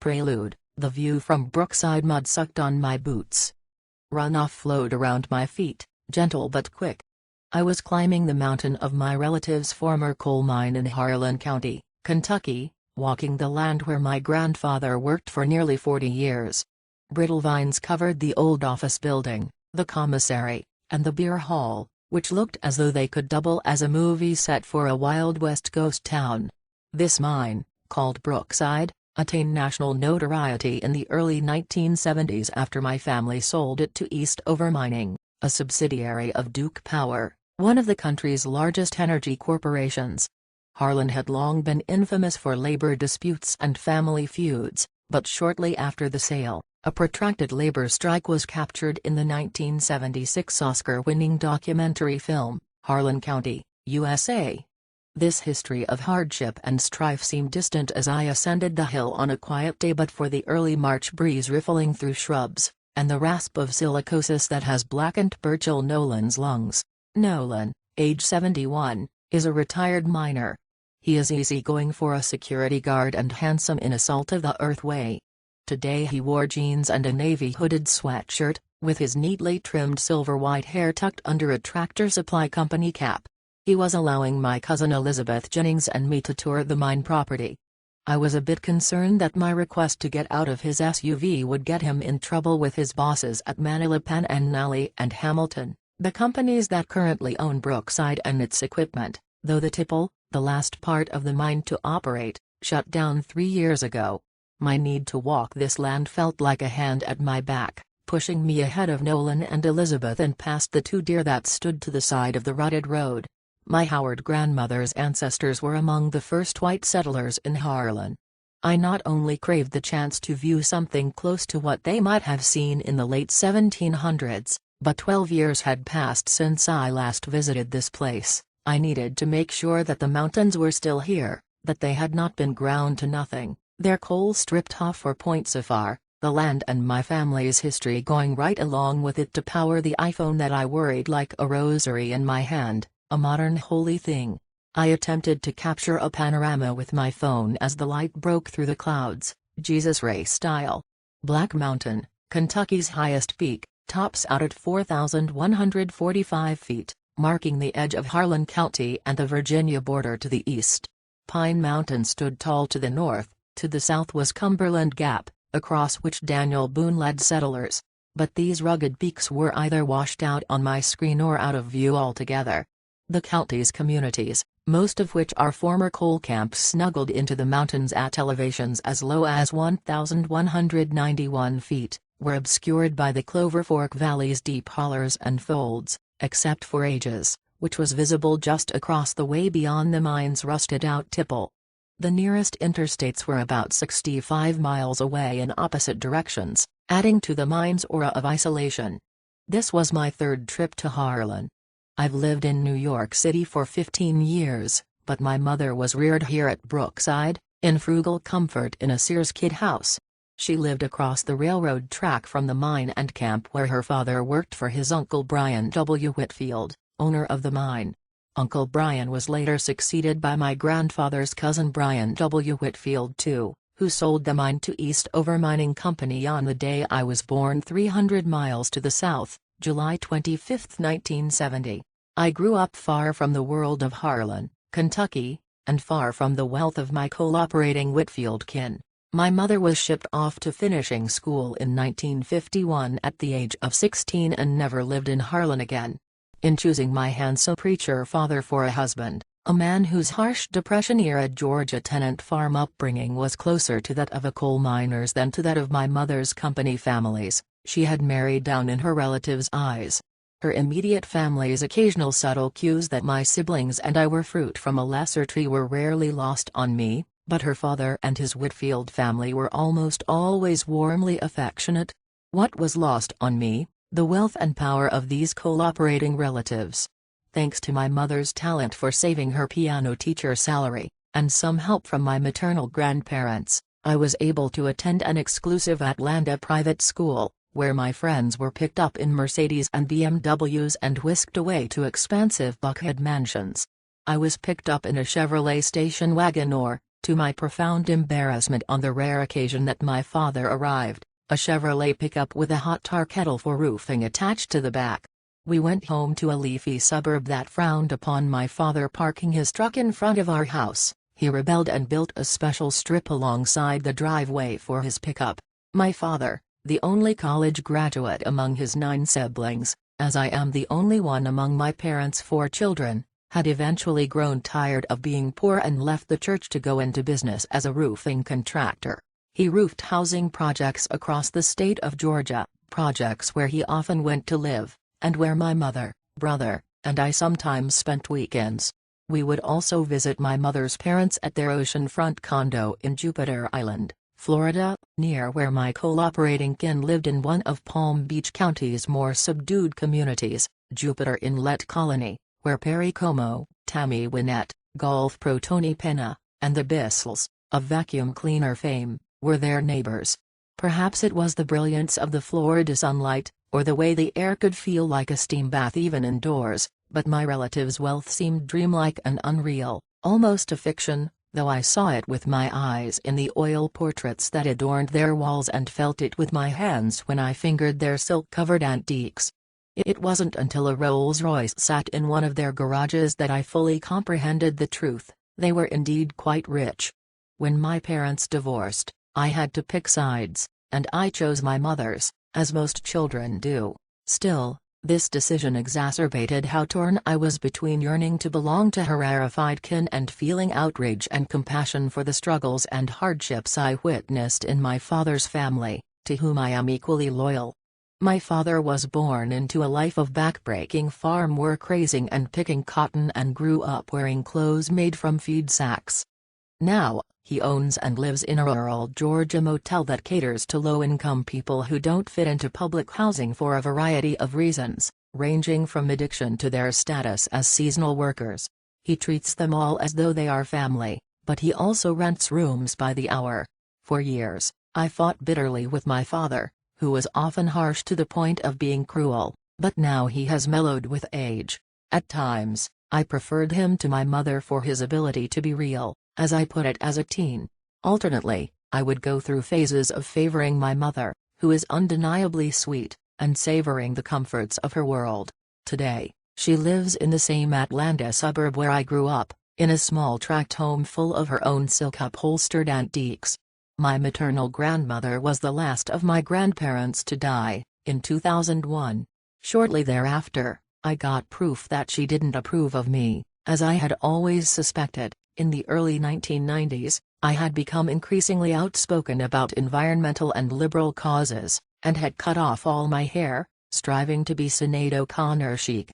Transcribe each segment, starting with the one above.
prelude, the view from Brookside mud sucked on my boots. Runoff flowed around my feet, gentle but quick. I was climbing the mountain of my relative's former coal mine in Harlan County, Kentucky, walking the land where my grandfather worked for nearly 40 years. Brittle vines covered the old office building, the commissary, and the beer hall, which looked as though they could double as a movie set for a Wild West ghost town. This mine, called Brookside, attained national notoriety in the early 1970s after my family sold it to Eastover Mining, a subsidiary of Duke Power, one of the country's largest energy corporations. Harlan had long been infamous for labor disputes and family feuds, but shortly after the sale, a protracted labor strike was captured in the 1976 Oscar-winning documentary film, Harlan County, USA. This history of hardship and strife seemed distant as I ascended the hill on a quiet day, but for the early March breeze riffling through shrubs, and the rasp of silicosis that has blackened Burchell Nolan's lungs. Nolan, age 71, is a retired miner. He is easygoing for a security guard and handsome in a salt-of-the-earth way. Today he wore jeans and a navy hooded sweatshirt, with his neatly trimmed silver-white hair tucked under a Tractor Supply Company cap. He was allowing my cousin Elizabeth Jennings and me to tour the mine property. I was a bit concerned that my request to get out of his SUV would get him in trouble with his bosses at Manalapan and Nally and Hamilton, the companies that currently own Brookside and its equipment, though the tipple, the last part of the mine to operate, shut down 3 years ago. My need to walk this land felt like a hand at my back, pushing me ahead of Nolan and Elizabeth and past the 2 deer that stood to the side of the rutted road. My Howard grandmother's ancestors were among the first white settlers in Harlan. I not only craved the chance to view something close to what they might have seen in the late 1700s, but 12 years had passed since I last visited this place. I needed to make sure that the mountains were still here, that they had not been ground to nothing, their coal stripped off for points so far, the land and my family's history going right along with it to power the iPhone that I worried like a rosary in my hand. A modern holy thing. I attempted to capture a panorama with my phone as the light broke through the clouds, Jesus Ray style. Black Mountain, Kentucky's highest peak, tops out at 4,145 feet, marking the edge of Harlan County and the Virginia border to the east. Pine Mountain stood tall to the north, to the south was Cumberland Gap, across which Daniel Boone led settlers. But these rugged peaks were either washed out on my screen or out of view altogether. The county's communities, most of which are former coal camps snuggled into the mountains at elevations as low as 1,191 feet, were obscured by the Clover Fork Valley's deep hollers and folds, except for Ages, which was visible just across the way beyond the mine's rusted-out tipple. The nearest interstates were about 65 miles away in opposite directions, adding to the mine's aura of isolation. This was my 3rd trip to Harlan. I've lived in New York City for 15 years, but my mother was reared here at Brookside, in frugal comfort in a Sears kid house. She lived across the railroad track from the mine and camp where her father worked for his Uncle Brian W. Whitfield, owner of the mine. Uncle Brian was later succeeded by my grandfather's cousin Brian W. Whitfield II, who sold the mine to Eastover Mining Company on the day I was born 300 miles to the south. July 25, 1970. I grew up far from the world of Harlan, Kentucky, and far from the wealth of my coal-operating Whitfield kin. My mother was shipped off to finishing school in 1951 at the age of 16 and never lived in Harlan again. In choosing my handsome preacher father for a husband, a man whose harsh Depression-era Georgia tenant farm upbringing was closer to that of a coal miner's than to that of my mother's company families, she had married down in her relatives' eyes. Her immediate family's occasional subtle cues that my siblings and I were fruit from a lesser tree were rarely lost on me, but her father and his Whitfield family were almost always warmly affectionate. What was lost on me? The wealth and power of these coal-operating relatives. Thanks to my mother's talent for saving her piano teacher salary, and some help from my maternal grandparents, I was able to attend an exclusive Atlanta private school, where my friends were picked up in Mercedes and BMWs and whisked away to expansive Buckhead mansions. I was picked up in a Chevrolet station wagon or, To my profound embarrassment, on the rare occasion that my father arrived, a Chevrolet pickup with a hot tar kettle for roofing attached to the back. We went home to a leafy suburb that frowned upon my father parking his truck in front of our house. He rebelled and built a special strip alongside the driveway for his pickup. My father, the only college graduate among his 9 siblings, as I am the only one among my parents' 4 children, had eventually grown tired of being poor and left the church to go into business as a roofing contractor. He roofed housing projects across the state of Georgia, projects where he often went to live, and where my mother, brother, and I sometimes spent weekends. We would also visit my mother's parents at their oceanfront condo in Jupiter Island, Florida, near where my coal-operating kin lived in one of Palm Beach County's more subdued communities, Jupiter Inlet Colony, where Perry Como, Tammy Wynette, golf pro Tony Pena, and the Bissells, of vacuum cleaner fame, were their neighbors. Perhaps it was the brilliance of the Florida sunlight, or the way the air could feel like a steam bath even indoors, but my relatives' wealth seemed dreamlike and unreal, almost a fiction, though I saw it with my eyes in the oil portraits that adorned their walls and felt it with my hands when I fingered their silk-covered antiques. It wasn't until a Rolls-Royce sat in one of their garages that I fully comprehended the truth. They were indeed quite rich. When my parents divorced, I had to pick sides, and I chose my mother's, as most children do. Still, this decision exacerbated how torn I was between yearning to belong to her rarefied kin and feeling outrage and compassion for the struggles and hardships I witnessed in my father's family, to whom I am equally loyal. My father was born into a life of backbreaking farm work, raising and picking cotton, and grew up wearing clothes made from feed sacks. Now, he owns and lives in a rural Georgia motel that caters to low-income people who don't fit into public housing for a variety of reasons, ranging from addiction to their status as seasonal workers. He treats them all as though they are family, but he also rents rooms by the hour. For years, I fought bitterly with my father, who was often harsh to the point of being cruel, but now he has mellowed with age. At times, I preferred him to my mother for his ability to be real, as I put it as a teen. Alternately, I would go through phases of favoring my mother, who is undeniably sweet, and savoring the comforts of her world. Today, she lives in the same Atlanta suburb where I grew up, in a small tract home full of her own silk-upholstered antiques. My maternal grandmother was the last of my grandparents to die, in 2001. Shortly thereafter, I got proof that she didn't approve of me, as I had always suspected. In the early 1990s, I had become increasingly outspoken about environmental and liberal causes, and had cut off all my hair, striving to be Sinead O'Connor chic.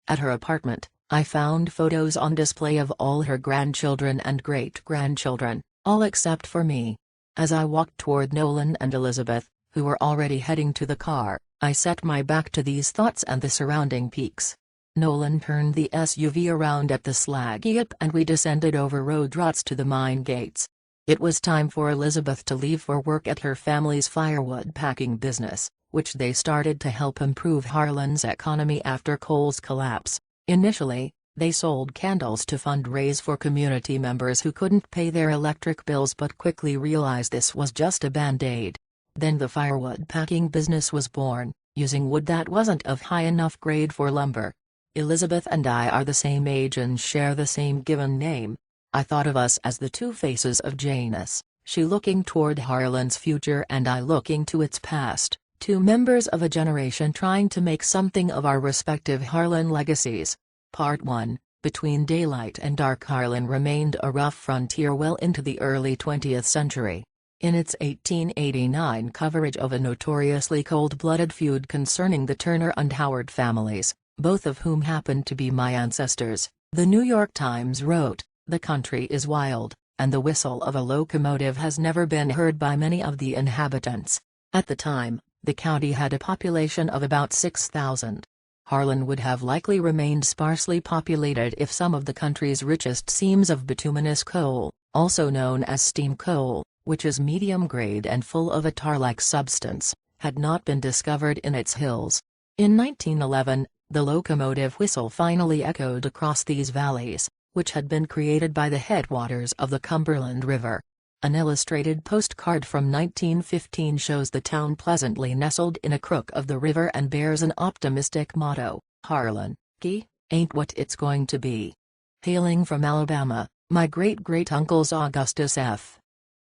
At her apartment, I found photos on display of all her grandchildren and great-grandchildren, all except for me. As I walked toward Nolan and Elizabeth, who were already heading to the car, I set my back to these thoughts and the surrounding peaks. Nolan turned the SUV around at the slag heap and we descended over road ruts to the mine gates. It was time for Elizabeth to leave for work at her family's firewood packing business, which they started to help improve Harlan's economy after coal's collapse. Initially, they sold candles to fundraise for community members who couldn't pay their electric bills but quickly realized this was just a band-aid. Then the firewood packing business was born, using wood that wasn't of high enough grade for lumber. Elizabeth and I are the same age and share the same given name. I thought of us as the two faces of Janus, she looking toward Harlan's future and I looking to its past, two members of a generation trying to make something of our respective Harlan legacies. Part 1, Between Daylight and Dark. Harlan remained a rough frontier well into the early 20th century. In its 1889 coverage of a notoriously cold-blooded feud concerning the Turner and Howard families, both of whom happened to be my ancestors, the New York Times wrote, "The country is wild, and the whistle of a locomotive has never been heard by many of the inhabitants." At the time, the county had a population of about 6,000. Harlan would have likely remained sparsely populated if some of the country's richest seams of bituminous coal, also known as steam coal, which is medium grade and full of a tar-like substance, had not been discovered in its hills. In 1911, the locomotive whistle finally echoed across these valleys, which had been created by the headwaters of the Cumberland River. An illustrated postcard from 1915 shows the town pleasantly nestled in a crook of the river and bears an optimistic motto, "Harlan, Ky, ain't what it's going to be." Hailing from Alabama, my great-great-uncles Augustus F.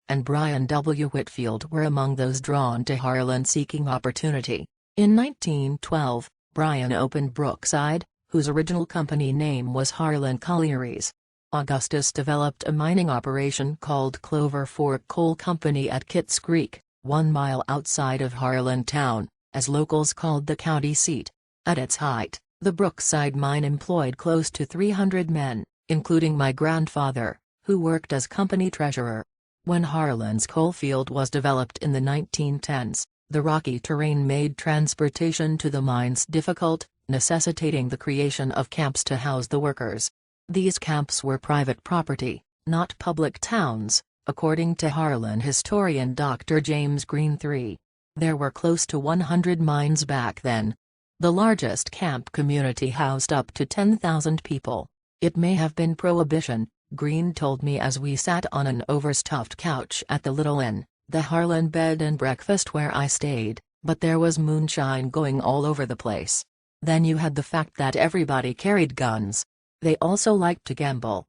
and Brian W. Whitfield were among those drawn to Harlan seeking opportunity. In 1912, Brian opened Brookside, whose original company name was Harlan Collieries. Augustus developed a mining operation called Clover Fork Coal Company at Kitts Creek, 1 mile outside of Harlan town, as locals called the county seat. At its height, the Brookside mine employed close to 300 men, including my grandfather, who worked as company treasurer. When Harlan's coalfield was developed in the 1910s, the rocky terrain made transportation to the mines difficult, necessitating the creation of camps to house the workers. These camps were private property, not public towns, according to Harlan historian Dr. James Green III. There were close to 100 mines back then. The largest camp community housed up to 10,000 people. It may have been Prohibition, Green told me as we sat on an overstuffed couch at the Little Inn, the Harlan Bed and Breakfast where I stayed, but there was moonshine going all over the place. Then you had the fact that everybody carried guns. They also liked to gamble.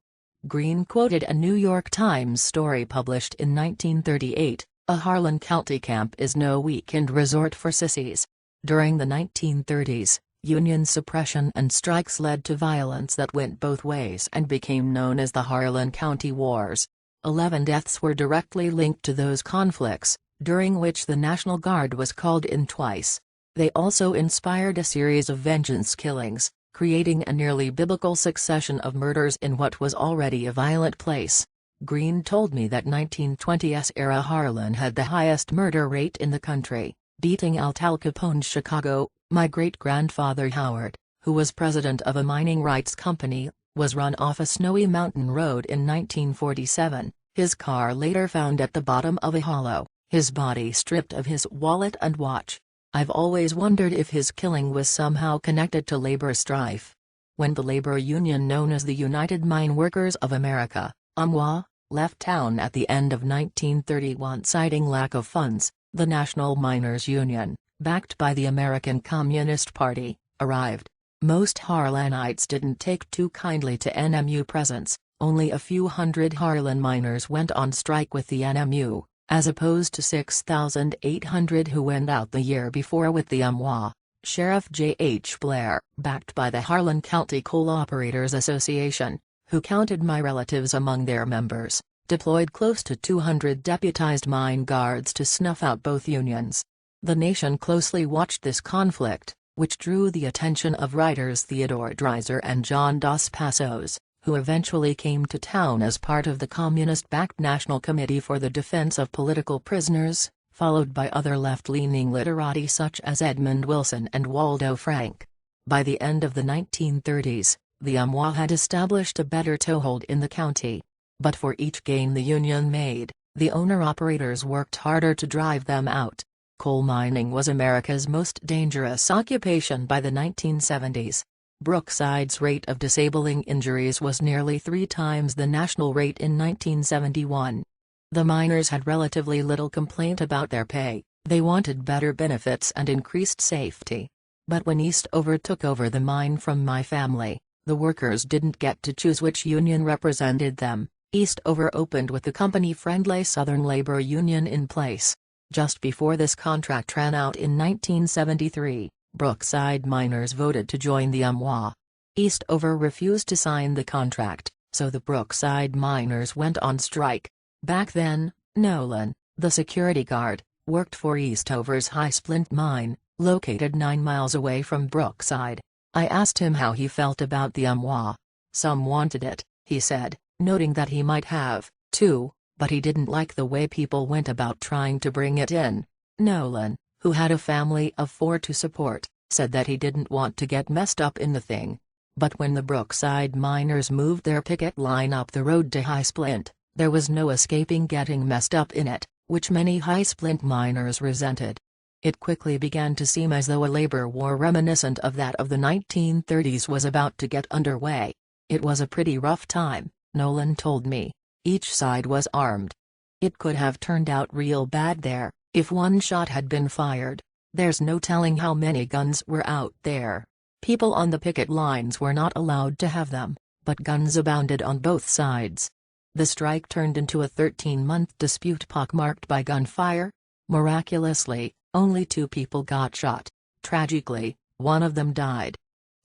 Green quoted a New York Times story published in 1938, "A Harlan County camp is no weekend resort for sissies." During the 1930s, Union suppression and strikes led to violence that went both ways and became known as the Harlan County Wars. 11 deaths were directly linked to those conflicts, during which the National Guard was called in twice. They also inspired a series of vengeance killings, creating a nearly biblical succession of murders in what was already a violent place. Green told me that 1920s era Harlan had the highest murder rate in the country, beating out Al Capone's Chicago. My great-grandfather Howard, who was president of a mining rights company, was run off a snowy mountain road in 1947, his car later found at the bottom of a hollow, his body stripped of his wallet and watch. I've always wondered if his killing was somehow connected to labor strife. When the labor union known as the United Mine Workers of America, UMWA, left town at the end of 1931 citing lack of funds, the National Miners Union, backed by the American Communist Party, arrived. Most Harlanites didn't take too kindly to NMU presence. Only a few hundred Harlan miners went on strike with the NMU, as opposed to 6,800 who went out the year before with the UMWA. Sheriff J. H. Blair, backed by the Harlan County Coal Operators Association, who counted my relatives among their members, deployed close to 200 deputized mine guards to snuff out both unions. The nation closely watched this conflict, which drew the attention of writers Theodore Dreiser and John Dos Passos, who eventually came to town as part of the communist-backed National Committee for the Defense of Political Prisoners, followed by other left-leaning literati such as Edmund Wilson and Waldo Frank. By the end of the 1930s, the UMWA had established a better toehold in the county. But for each gain the union made, the owner-operators worked harder to drive them out. Coal mining was America's most dangerous occupation by the 1970s. Brookside's rate of disabling injuries was nearly 3 times the national rate in 1971. The miners had relatively little complaint about their pay, they wanted better benefits and increased safety. But when Eastover took over the mine from my family, the workers didn't get to choose which union represented them. Eastover opened with the company-friendly Southern Labor Union in place. Just before this contract ran out in 1973, Brookside miners voted to join the UMWA. Eastover refused to sign the contract, so the Brookside miners went on strike. Back then, Nolan, the security guard, worked for Eastover's High Splint mine, located 9 miles away from Brookside. I asked him how he felt about the UMWA. Some wanted it, he said, noting that he might have, too, but he didn't like the way people went about trying to bring it in. Nolan, who had a family of 4 to support, said that he didn't want to get messed up in the thing. But when the Brookside miners moved their picket line up the road to High Splint, there was no escaping getting messed up in it, which many High Splint miners resented. It quickly began to seem as though a labor war reminiscent of that of the 1930s was about to get underway. "It was a pretty rough time," Nolan told me. "Each side was armed. It could have turned out real bad there, if one shot had been fired. There's no telling how many guns were out there. People on the picket lines were not allowed to have them, but guns abounded on both sides." The strike turned into a 13-month dispute pockmarked by gunfire. Miraculously, only 2 people got shot. Tragically, one of them died.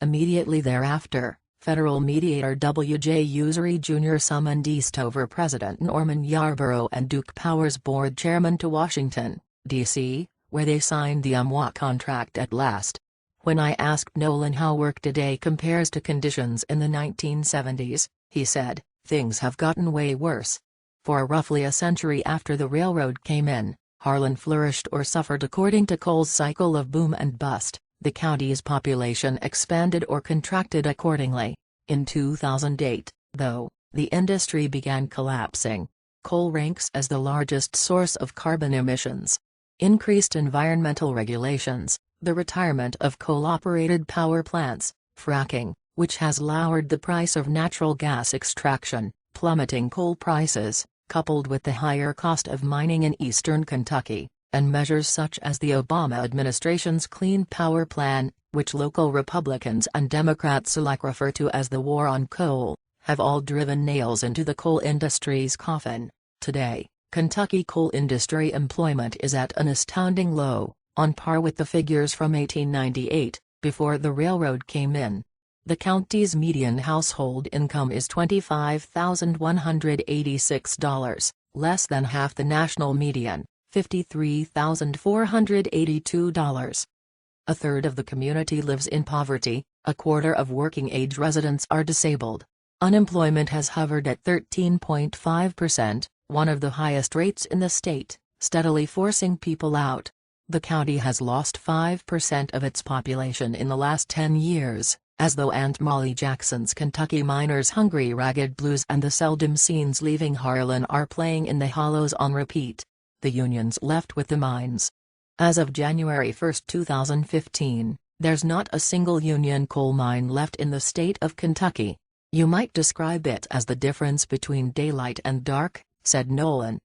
Immediately thereafter, federal mediator W.J. Usery Jr. summoned Eastover President Norman Yarborough and Duke Power's board chairman to Washington, D.C., where they signed the UMWA contract at last. When I asked Nolan how work today compares to conditions in the 1970s, he said, "Things have gotten way worse." For roughly a century after the railroad came in, Harlan flourished or suffered according to Cole's cycle of boom and bust. The county's population expanded or contracted accordingly. In 2008, though, the industry began collapsing. Coal ranks as the largest source of carbon emissions. Increased environmental regulations, the retirement of coal-operated power plants, fracking, which has lowered the price of natural gas extraction, plummeting coal prices, coupled with the higher cost of mining in eastern Kentucky, and measures such as the Obama administration's Clean Power Plan, which local Republicans and Democrats alike refer to as the war on coal, have all driven nails into the coal industry's coffin. Today, Kentucky coal industry employment is at an astounding low, on par with the figures from 1898, before the railroad came in. The county's median household income is $25,186, less than half the national median, $53,482. A third of the community lives in poverty, a quarter of working-age residents are disabled. Unemployment has hovered at 13.5%, one of the highest rates in the state, steadily forcing people out. The county has lost 5% of its population in the last 10 years, as though Aunt Molly Jackson's Kentucky Miners' Hungry Ragged Blues and the seldom scenes leaving Harlan are playing in the hollows on repeat. The unions left with the mines. As of January 1, 2015, there's not a single union coal mine left in the state of Kentucky. "You might describe it as the difference between daylight and dark," said Nolan.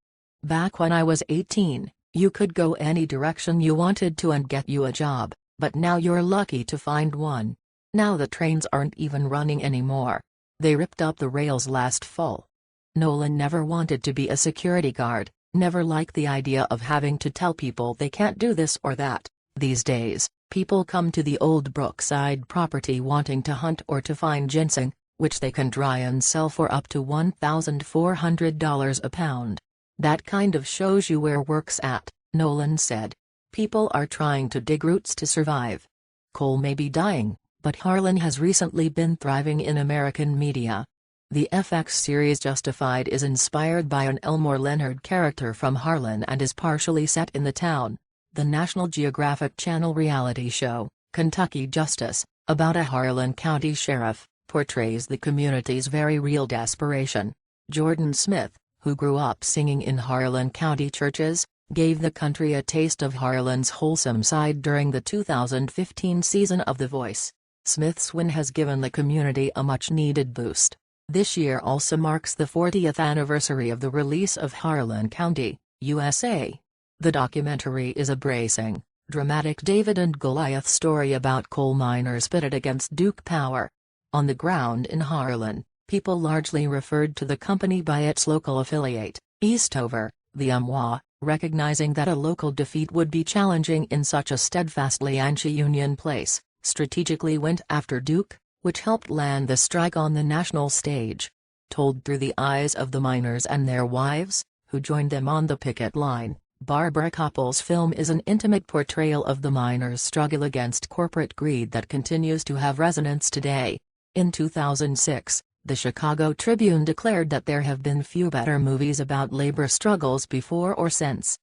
"Back when I was 18, you could go any direction you wanted to and get you a job, but now you're lucky to find one. Now the trains aren't even running anymore. They ripped up the rails last fall." Nolan never wanted to be a security guard, never liked the idea of having to tell people they can't do this or that. These days, people come to the old Brookside property wanting to hunt or to find ginseng, which they can dry and sell for up to $1,400 a pound. "That kind of shows you where work's at," Nolan said. "People are trying to dig roots to survive. Coal may be dying, but Harlan has recently been thriving in American media." The FX series Justified is inspired by an Elmore Leonard character from Harlan and is partially set in the town. The National Geographic Channel reality show, Kentucky Justice, about a Harlan County sheriff, portrays the community's very real desperation. Jordan Smith, who grew up singing in Harlan County churches, gave the country a taste of Harlan's wholesome side during the 2015 season of The Voice. Smith's win has given the community a much-needed boost. This year also marks the 40th anniversary of the release of Harlan County, USA. The documentary is a bracing, dramatic David and Goliath story about coal miners pitted against Duke Power. On the ground in Harlan, people largely referred to the company by its local affiliate, Eastover, the UMWA, recognizing that a local defeat would be challenging in such a steadfastly anti-union place, strategically went after Duke, which helped land the strike on the national stage. Told through the eyes of the miners and their wives, who joined them on the picket line, Barbara Koppel's film is an intimate portrayal of the miners' struggle against corporate greed that continues to have resonance today. In 2006, the Chicago Tribune declared that there have been few better movies about labor struggles before or since.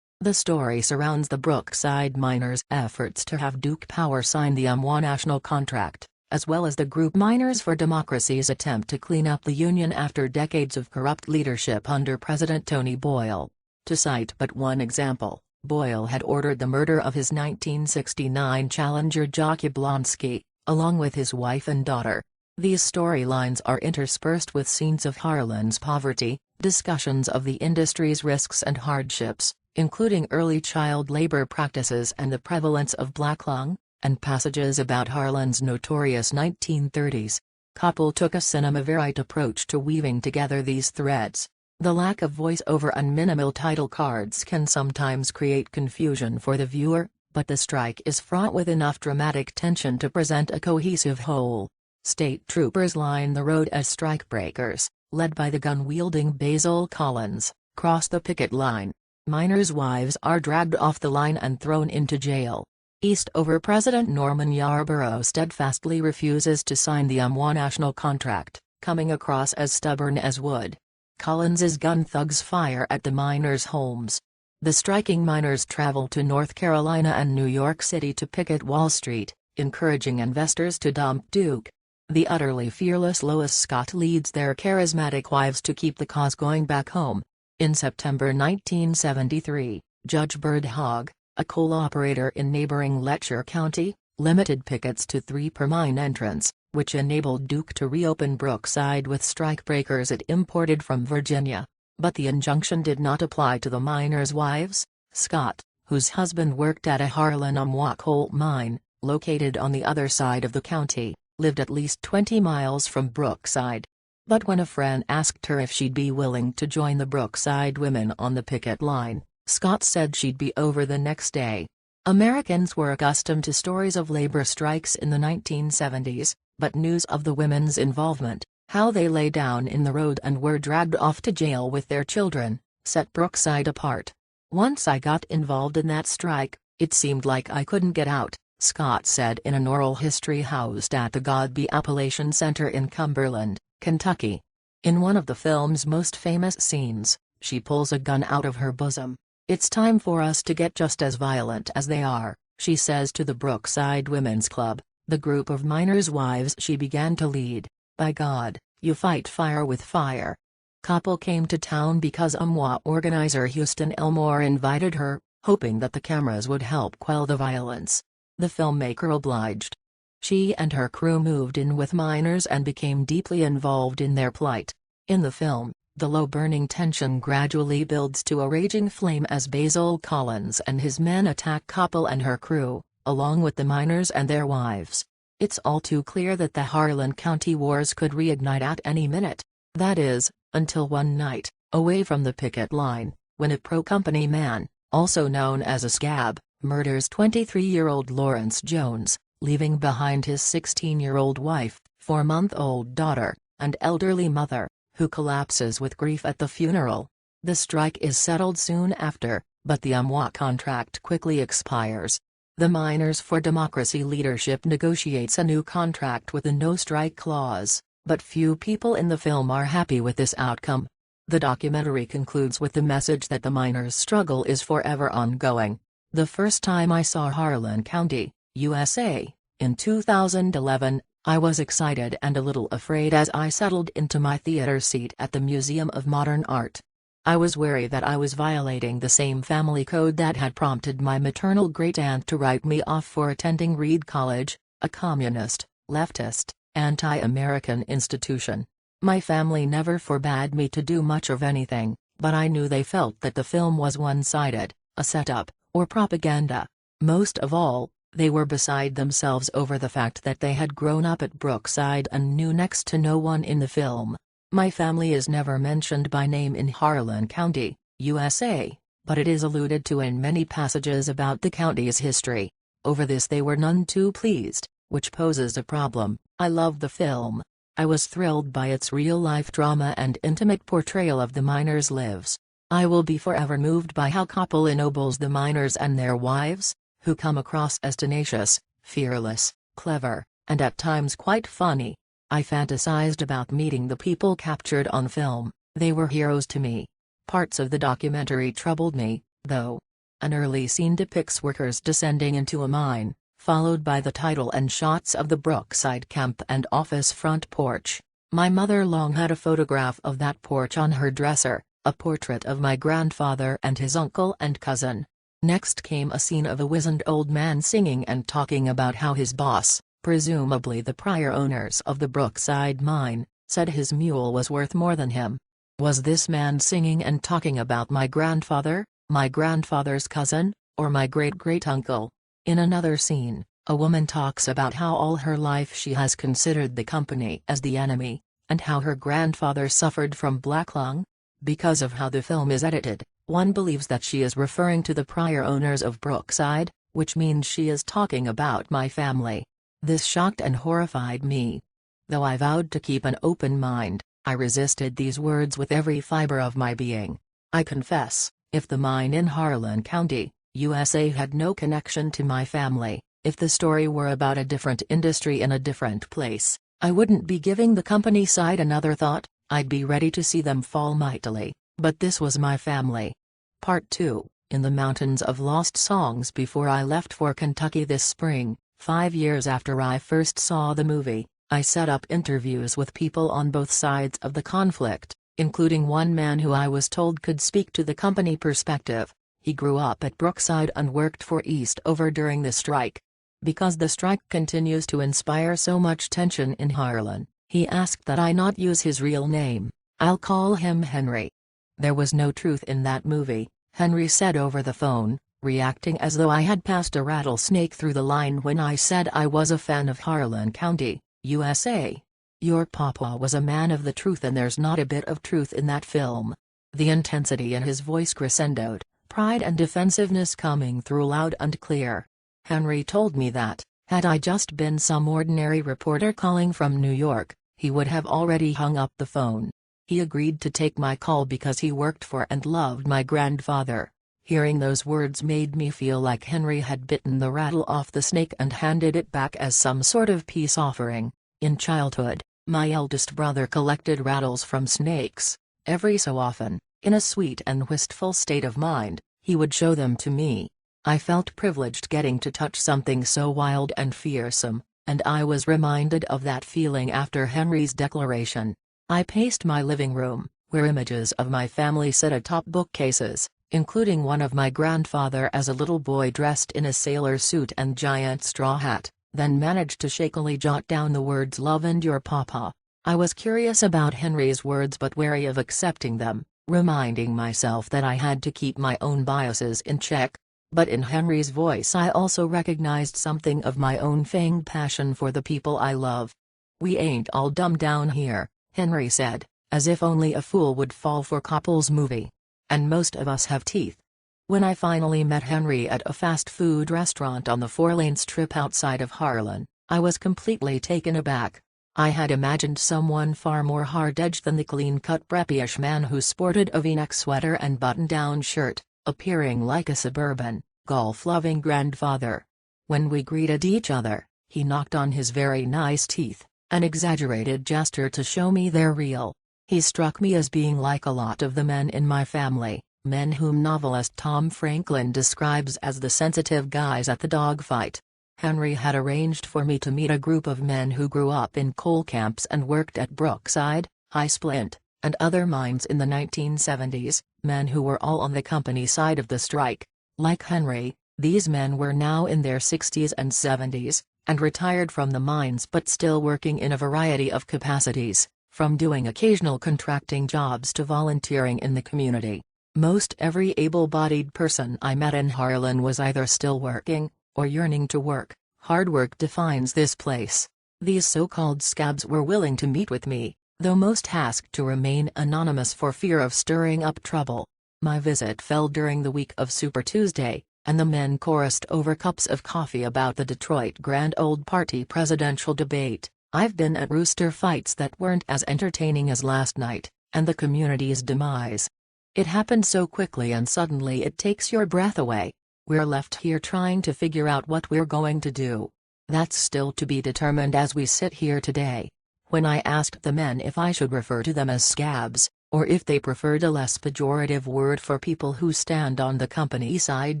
The story surrounds the Brookside miners' efforts to have Duke Power sign the UMWA national contract, as well as the group Miners for Democracy's attempt to clean up the union after decades of corrupt leadership under President Tony Boyle. To cite but one example, Boyle had ordered the murder of his 1969 Challenger jockey Blonsky, along with his wife and daughter. These storylines are interspersed with scenes of Harlan's poverty, discussions of the industry's risks and hardships, including early child labor practices and the prevalence of black lung, and passages about Harlan's notorious 1930s. Koppel took a cinema-verite approach to weaving together these threads. The lack of voice-over and minimal title cards can sometimes create confusion for the viewer, but the strike is fraught with enough dramatic tension to present a cohesive whole. State troopers line the road as strikebreakers, led by the gun-wielding Basil Collins, cross the picket line. Miners' wives are dragged off the line and thrown into jail. Eastover President Norman Yarborough steadfastly refuses to sign the UMWA national contract, coming across as stubborn as wood. Collins's gun thugs fire at the miners' homes. The striking miners travel to North Carolina and New York City to picket Wall Street, encouraging investors to dump Duke. The utterly fearless Lois Scott leads their charismatic wives to keep the cause going back home. In September 1973, Judge Bird Hogg, a coal operator in neighboring Letcher County, limited pickets to 3 per mine entrance, which enabled Duke to reopen Brookside with strikebreakers it imported from Virginia. But the injunction did not apply to the miners' wives. Scott, whose husband worked at a Harlan UMWA coal mine, located on the other side of the county, lived at least 20 miles from Brookside. But when a friend asked her if she'd be willing to join the Brookside women on the picket line, Scott said she'd be over the next day. Americans were accustomed to stories of labor strikes in the 1970s, but news of the women's involvement, how they lay down in the road and were dragged off to jail with their children, set Brookside apart. "Once I got involved in that strike, it seemed like I couldn't get out," Scott said in an oral history housed at the Godby Appellation Center in Cumberland, Kentucky. In one of the film's most famous scenes, she pulls a gun out of her bosom. "It's time for us to get just as violent as they are," she says to the Brookside Women's Club, the group of miners' wives she began to lead. "By God, you fight fire with fire." Koppel came to town because UMWA organizer Houston Elmore invited her, hoping that the cameras would help quell the violence. The filmmaker obliged. She and her crew moved in with miners and became deeply involved in their plight. In the film, the low-burning tension gradually builds to a raging flame as Basil Collins and his men attack Koppel and her crew, along with the miners and their wives. It's all too clear that the Harlan County wars could reignite at any minute. That is, until one night, away from the picket line, when a pro-company man, also known as a scab, murders 23-year-old Lawrence Jones, leaving behind his 16-year-old wife, 4-month-old daughter, and elderly mother, who collapses with grief at the funeral. The strike is settled soon after, but the UMWA contract quickly expires. The Miners for Democracy leadership negotiates a new contract with a no-strike clause, but few people in the film are happy with this outcome. The documentary concludes with the message that the miners' struggle is forever ongoing. The first time I saw Harlan County, USA, in 2011, I was excited and a little afraid as I settled into my theater seat at the Museum of Modern Art. I was wary that I was violating the same family code that had prompted my maternal great-aunt to write me off for attending Reed College, a communist, leftist, anti-American institution. My family never forbade me to do much of anything, but I knew they felt that the film was one-sided, a setup, or propaganda. Most of all, they were beside themselves over the fact that they had grown up at Brookside and knew next to no one in the film. My family is never mentioned by name in Harlan County, USA, but it is alluded to in many passages about the county's history. Over this they were none too pleased, which poses a problem. I loved the film. I was thrilled by its real-life drama and intimate portrayal of the miners' lives. I will be forever moved by how Koppel ennobles the miners and their wives, who come across as tenacious, fearless, clever, and at times quite funny. I fantasized about meeting the people captured on film. They were heroes to me. Parts of the documentary troubled me, though. An early scene depicts workers descending into a mine, followed by the title and shots of the Brookside camp and office front porch. My mother long had a photograph of that porch on her dresser, a portrait of my grandfather and his uncle and cousin. Next came a scene of a wizened old man singing and talking about how his boss, presumably the prior owners of the Brookside mine, said his mule was worth more than him. Was this man singing and talking about my grandfather, my grandfather's cousin, or my great-great-uncle? In another scene, a woman talks about how all her life she has considered the company as the enemy, and how her grandfather suffered from black lung. Because of how the film is edited, one believes that she is referring to the prior owners of Brookside, which means she is talking about my family. This shocked and horrified me. Though I vowed to keep an open mind, I resisted these words with every fiber of my being. I confess, if the mine in Harlan County, USA had no connection to my family, if the story were about a different industry in a different place, I wouldn't be giving the company side another thought. I'd be ready to see them fall mightily, but this was my family. Part 2, in the mountains of lost songs. Before I left for Kentucky this spring, 5 years after I first saw the movie, I set up interviews with people on both sides of the conflict, including one man who I was told could speak to the company perspective. He grew up at Brookside and worked for Eastover during the strike. Because the strike continues to inspire so much tension in Harlan, he asked that I not use his real name. I'll call him Henry. There was no truth in that movie, Henry said over the phone, reacting as though I had passed a rattlesnake through the line when I said I was a fan of Harlan County, USA. Your papa was a man of the truth, and there's not a bit of truth in that film. The intensity in his voice crescendoed, pride and defensiveness coming through loud and clear. Henry told me that, had I just been some ordinary reporter calling from New York, he would have already hung up the phone. He agreed to take my call because he worked for and loved my grandfather. Hearing those words made me feel like Henry had bitten the rattle off the snake and handed it back as some sort of peace offering. In childhood, my eldest brother collected rattles from snakes. Every so often, in a sweet and wistful state of mind, he would show them to me. I felt privileged getting to touch something so wild and fearsome, and I was reminded of that feeling after Henry's declaration. I paced my living room, where images of my family sit atop bookcases, including one of my grandfather as a little boy dressed in a sailor suit and giant straw hat, then managed to shakily jot down the words "love and your papa." I was curious about Henry's words but wary of accepting them, reminding myself that I had to keep my own biases in check. But in Henry's voice I also recognized something of my own feigned passion for the people I love. "We ain't all dumb down here," Henry said, as if only a fool would fall for Koppel's movie. "And most of us have teeth." When I finally met Henry at a fast food restaurant on the 4-lane strip outside of Harlan, I was completely taken aback. I had imagined someone far more hard-edged than the clean-cut preppy-ish man who sported a V-neck sweater and button-down shirt, appearing like a suburban, golf-loving grandfather. When we greeted each other, he knocked on his very nice teeth, an exaggerated gesture to show me they're real. He struck me as being like a lot of the men in my family, men whom novelist Tom Franklin describes as the sensitive guys at the dogfight. Henry had arranged for me to meet a group of men who grew up in coal camps and worked at Brookside, High Splint, and other mines in the 1970s, men who were all on the company side of the strike. Like Henry, these men were now in their 60s and 70s, and retired from the mines but still working in a variety of capacities, from doing occasional contracting jobs to volunteering in the community. Most every able-bodied person I met in Harlan was either still working, or yearning to work. Hard work defines this place. These so-called scabs were willing to meet with me, though most asked to remain anonymous for fear of stirring up trouble. My visit fell during the week of Super Tuesday, and the men chorused over cups of coffee about the Detroit Grand Old Party presidential debate. I've been at rooster fights that weren't as entertaining as last night, and the community's demise. It happened so quickly and suddenly it takes your breath away. We're left here trying to figure out what we're going to do. That's still to be determined as we sit here today. When I asked the men if I should refer to them as scabs, or if they preferred a less pejorative word for people who stand on the company side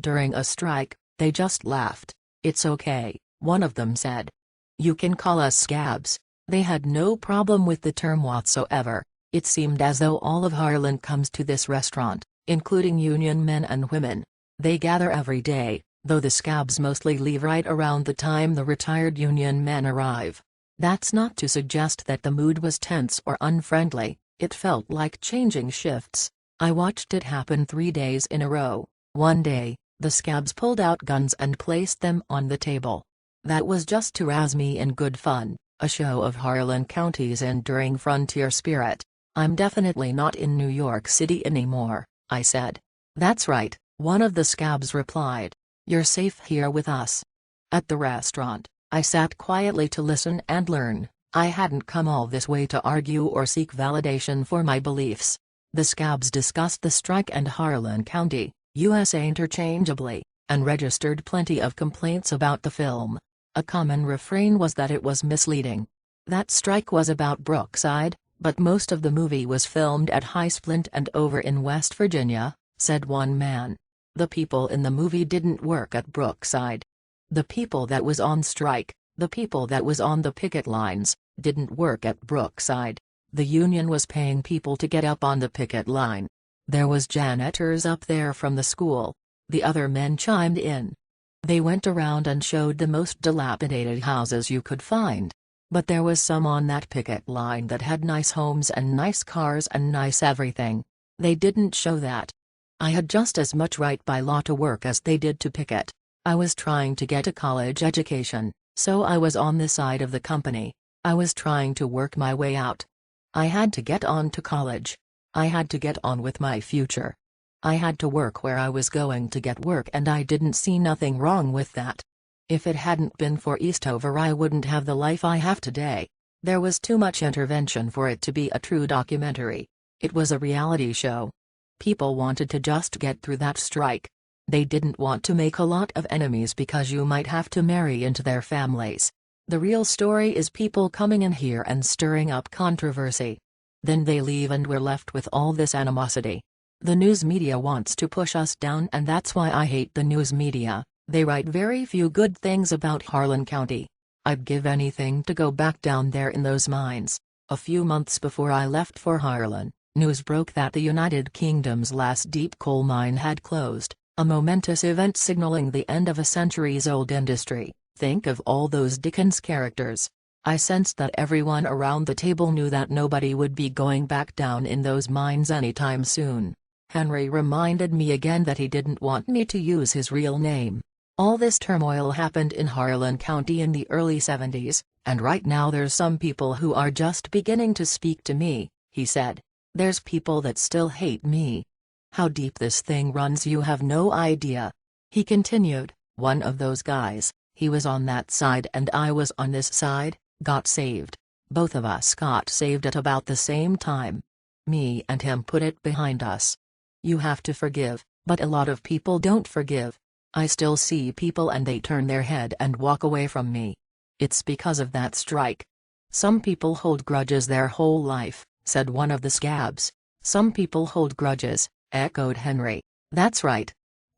during a strike, they just laughed. "It's okay," one of them said. "You can call us scabs." They had no problem with the term whatsoever. It seemed as though all of Harlan comes to this restaurant, including union men and women. They gather every day, though the scabs mostly leave right around the time the retired Union men arrive. That's not to suggest that the mood was tense or unfriendly, it felt like changing shifts. I watched it happen 3 days in a row. One day, the scabs pulled out guns and placed them on the table. That was just to razz me in good fun, a show of Harlan County's enduring frontier spirit. I'm definitely not in New York City anymore, I said. That's right, one of the scabs replied. You're safe here with us. At the restaurant, I sat quietly to listen and learn. I hadn't come all this way to argue or seek validation for my beliefs. The scabs discussed the strike and Harlan County, USA interchangeably, and registered plenty of complaints about the film. A common refrain was that it was misleading. That strike was about Brookside, but most of the movie was filmed at High Splint and over in West Virginia, said one man. The people in the movie didn't work at Brookside. The people that was on strike, the people that was on the picket lines, didn't work at Brookside. The union was paying people to get up on the picket line. There was janitors up there from the school. The other men chimed in. They went around and showed the most dilapidated houses you could find. But there was some on that picket line that had nice homes and nice cars and nice everything. They didn't show that. I had just as much right by law to work as they did to picket. I was trying to get a college education, so I was on the side of the company. I was trying to work my way out. I had to get on to college. I had to get on with my future. I had to work where I was going to get work, and I didn't see nothing wrong with that. If it hadn't been for Eastover, I wouldn't have the life I have today. There was too much intervention for it to be a true documentary. It was a reality show. People wanted to just get through that strike. They didn't want to make a lot of enemies because you might have to marry into their families. The real story is people coming in here and stirring up controversy. Then they leave and we're left with all this animosity. The news media wants to push us down, and that's why I hate the news media. They write very few good things about Harlan County. I'd give anything to go back down there in those mines. A few months before I left for Harlan, news broke that the United Kingdom's last deep coal mine had closed, a momentous event signaling the end of a centuries-old industry. Think of all those Dickens characters. I sensed that everyone around the table knew that nobody would be going back down in those mines anytime soon. Henry reminded me again that he didn't want me to use his real name. All this turmoil happened in Harlan County in the early 70s, and right now there's some people who are just beginning to speak to me, he said. There's people that still hate me. How deep this thing runs you have no idea. He continued, one of those guys, he was on that side and I was on this side, got saved. Both of us got saved at about the same time. Me and him put it behind us. You have to forgive, but a lot of people don't forgive. I still see people and they turn their head and walk away from me. It's because of that strike. Some people hold grudges their whole life, said one of the scabs. Some people hold grudges, echoed Henry. That's right.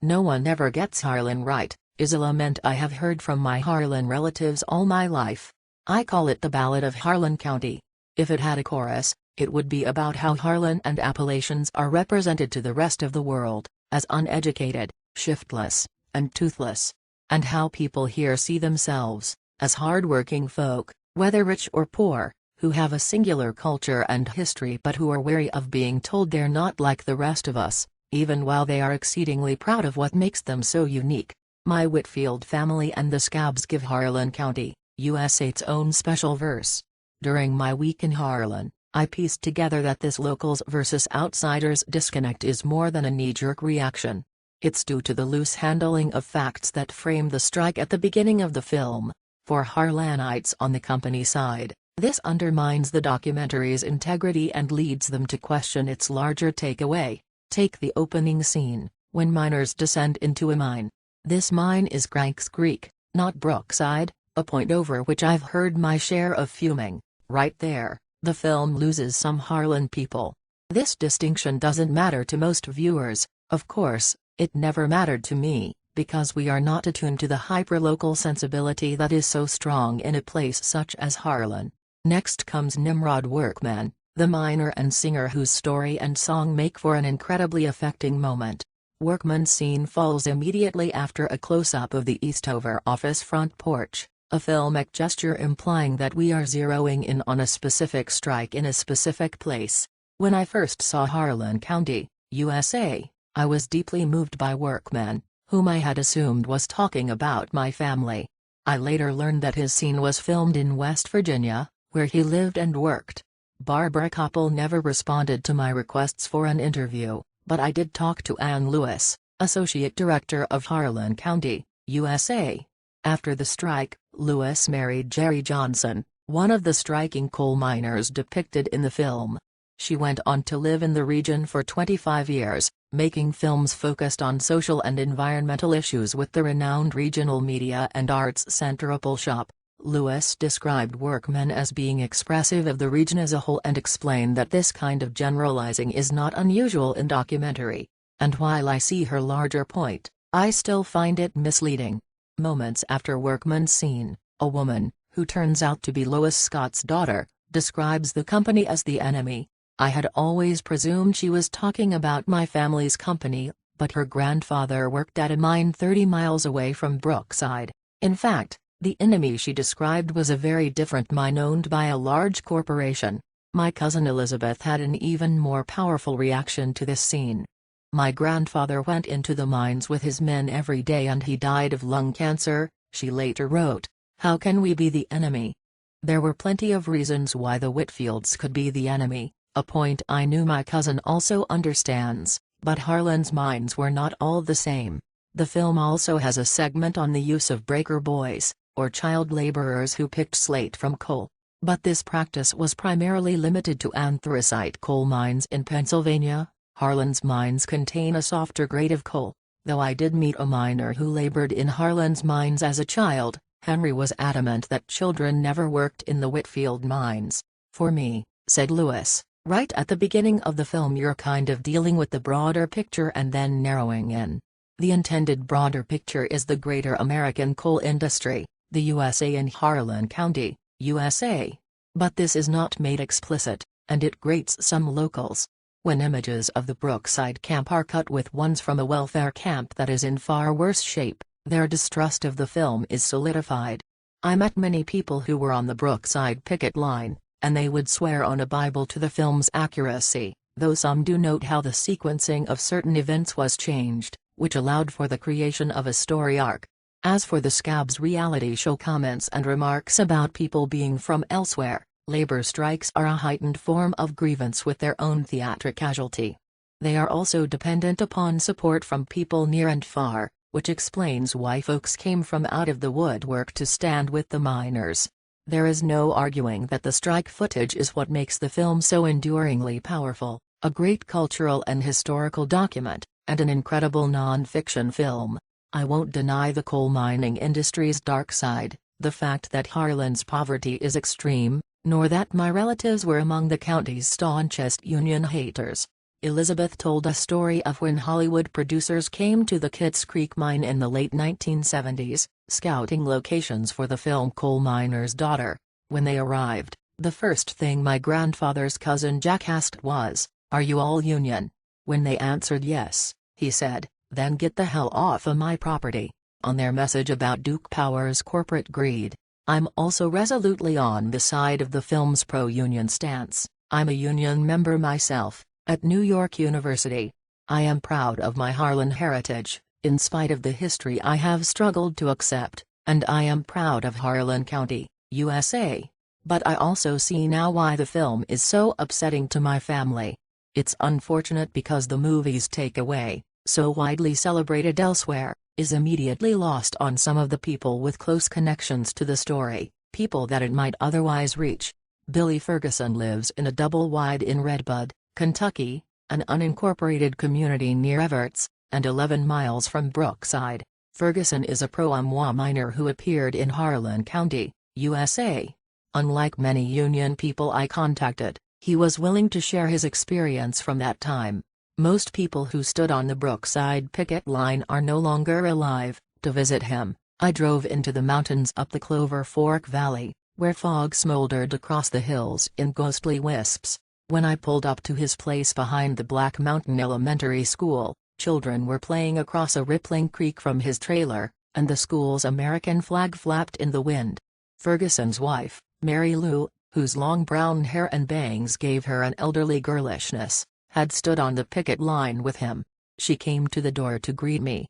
No one ever gets Harlan right, is a lament I have heard from my Harlan relatives all my life. I call it the Ballad of Harlan County. If it had a chorus, it would be about how Harlan and Appalachians are represented to the rest of the world, as uneducated, shiftless, and toothless. And how people here see themselves, as hard-working folk, whether rich or poor, who have a singular culture and history but who are wary of being told they're not like the rest of us, even while they are exceedingly proud of what makes them so unique. My Whitfield family and the scabs give Harlan County, USA its own special verse. During my week in Harlan, I pieced together that this locals versus outsiders disconnect is more than a knee-jerk reaction. It's due to the loose handling of facts that frame the strike at the beginning of the film. For Harlanites on the company side, this undermines the documentary's integrity and leads them to question its larger takeaway. Take the opening scene, when miners descend into a mine. This mine is Cranks Creek, not Brookside, a point over which I've heard my share of fuming. Right there, the film loses some Harlan people. This distinction doesn't matter to most viewers, of course. It never mattered to me, because we are not attuned to the hyperlocal sensibility that is so strong in a place such as Harlan. Next comes Nimrod Workman, the miner and singer whose story and song make for an incredibly affecting moment. Workman's scene falls immediately after a close-up of the Eastover office front porch, a filmic gesture implying that we are zeroing in on a specific strike in a specific place. When I first saw Harlan County, USA, I was deeply moved by Workman, whom I had assumed was talking about my family. I later learned that his scene was filmed in West Virginia, where he lived and worked. Barbara Koppel never responded to my requests for an interview, but I did talk to Ann Lewis, Associate Director of Harlan County, USA. After the strike, Lewis married Jerry Johnson, one of the striking coal miners depicted in the film. She went on to live in the region for 25 years, making films focused on social and environmental issues with the renowned regional media and arts center Appalshop. Lewis described Workman as being expressive of the region as a whole and explained that this kind of generalizing is not unusual in documentary. And while I see her larger point, I still find it misleading. Moments after Workman's scene, a woman, who turns out to be Lois Scott's daughter, describes the company as the enemy. I had always presumed she was talking about my family's company, but her grandfather worked at a mine 30 miles away from Brookside. In fact, the enemy she described was a very different mine owned by a large corporation. My cousin Elizabeth had an even more powerful reaction to this scene. My grandfather went into the mines with his men every day and he died of lung cancer, she later wrote. How can we be the enemy? There were plenty of reasons why the Whitfields could be the enemy, a point I knew my cousin also understands, but Harlan's mines were not all the same. The film also has a segment on the use of breaker boys, or child laborers who picked slate from coal. But this practice was primarily limited to anthracite coal mines in Pennsylvania. Harlan's mines contain a softer grade of coal. Though I did meet a miner who labored in Harlan's mines as a child, Henry was adamant that children never worked in the Whitfield mines. For me, said Lewis, right at the beginning of the film you're kind of dealing with the broader picture and then narrowing in. The intended broader picture is the greater American coal industry, the USA and Harlan County, USA. But this is not made explicit, and it grates some locals. When images of the Brookside camp are cut with ones from a welfare camp that is in far worse shape, their distrust of the film is solidified. I met many people who were on the Brookside picket line, and they would swear on a Bible to the film's accuracy, though some do note how the sequencing of certain events was changed, which allowed for the creation of a story arc. As for the Scabs reality show comments and remarks about people being from elsewhere, labor strikes are a heightened form of grievance with their own theatric casualty. They are also dependent upon support from people near and far, which explains why folks came from out of the woodwork to stand with the miners. There is no arguing that the strike footage is what makes the film so enduringly powerful, a great cultural and historical document, and an incredible non-fiction film. I won't deny the coal mining industry's dark side, the fact that Harlan's poverty is extreme, nor that my relatives were among the county's staunchest union haters. Elizabeth told a story of when Hollywood producers came to the Kitts Creek mine in the late 1970s, scouting locations for the film Coal Miner's Daughter. When they arrived, the first thing my grandfather's cousin Jack asked was, "Are you all union?" When they answered yes, he said, "Then get the hell off of my property." On their message about Duke Power's corporate greed, I'm also resolutely on the side of the film's pro-union stance. I'm a union member myself, at New York University. I am proud of my Harlan heritage, in spite of the history I have struggled to accept, and I am proud of Harlan County, USA. But I also see now why the film is so upsetting to my family. It's unfortunate because the movie's takeaway, so widely celebrated elsewhere, is immediately lost on some of the people with close connections to the story, people that it might otherwise reach. Billy Ferguson lives in a double-wide in Redbud, Kentucky, an unincorporated community near Everts, and 11 miles from Brookside. Ferguson is a pro-Amwa miner who appeared in Harlan County, USA. Unlike many union people I contacted, he was willing to share his experience from that time. Most people who stood on the Brookside picket line are no longer alive. To visit him, I drove into the mountains up the Clover Fork Valley, where fog smoldered across the hills in ghostly wisps. When I pulled up to his place behind the Black Mountain Elementary School, Children were playing across a rippling creek from his trailer, and the school's American flag flapped in the wind. Ferguson's wife, Mary Lou, whose long brown hair and bangs gave her an elderly girlishness, had stood on the picket line with him. She came to the door to greet me.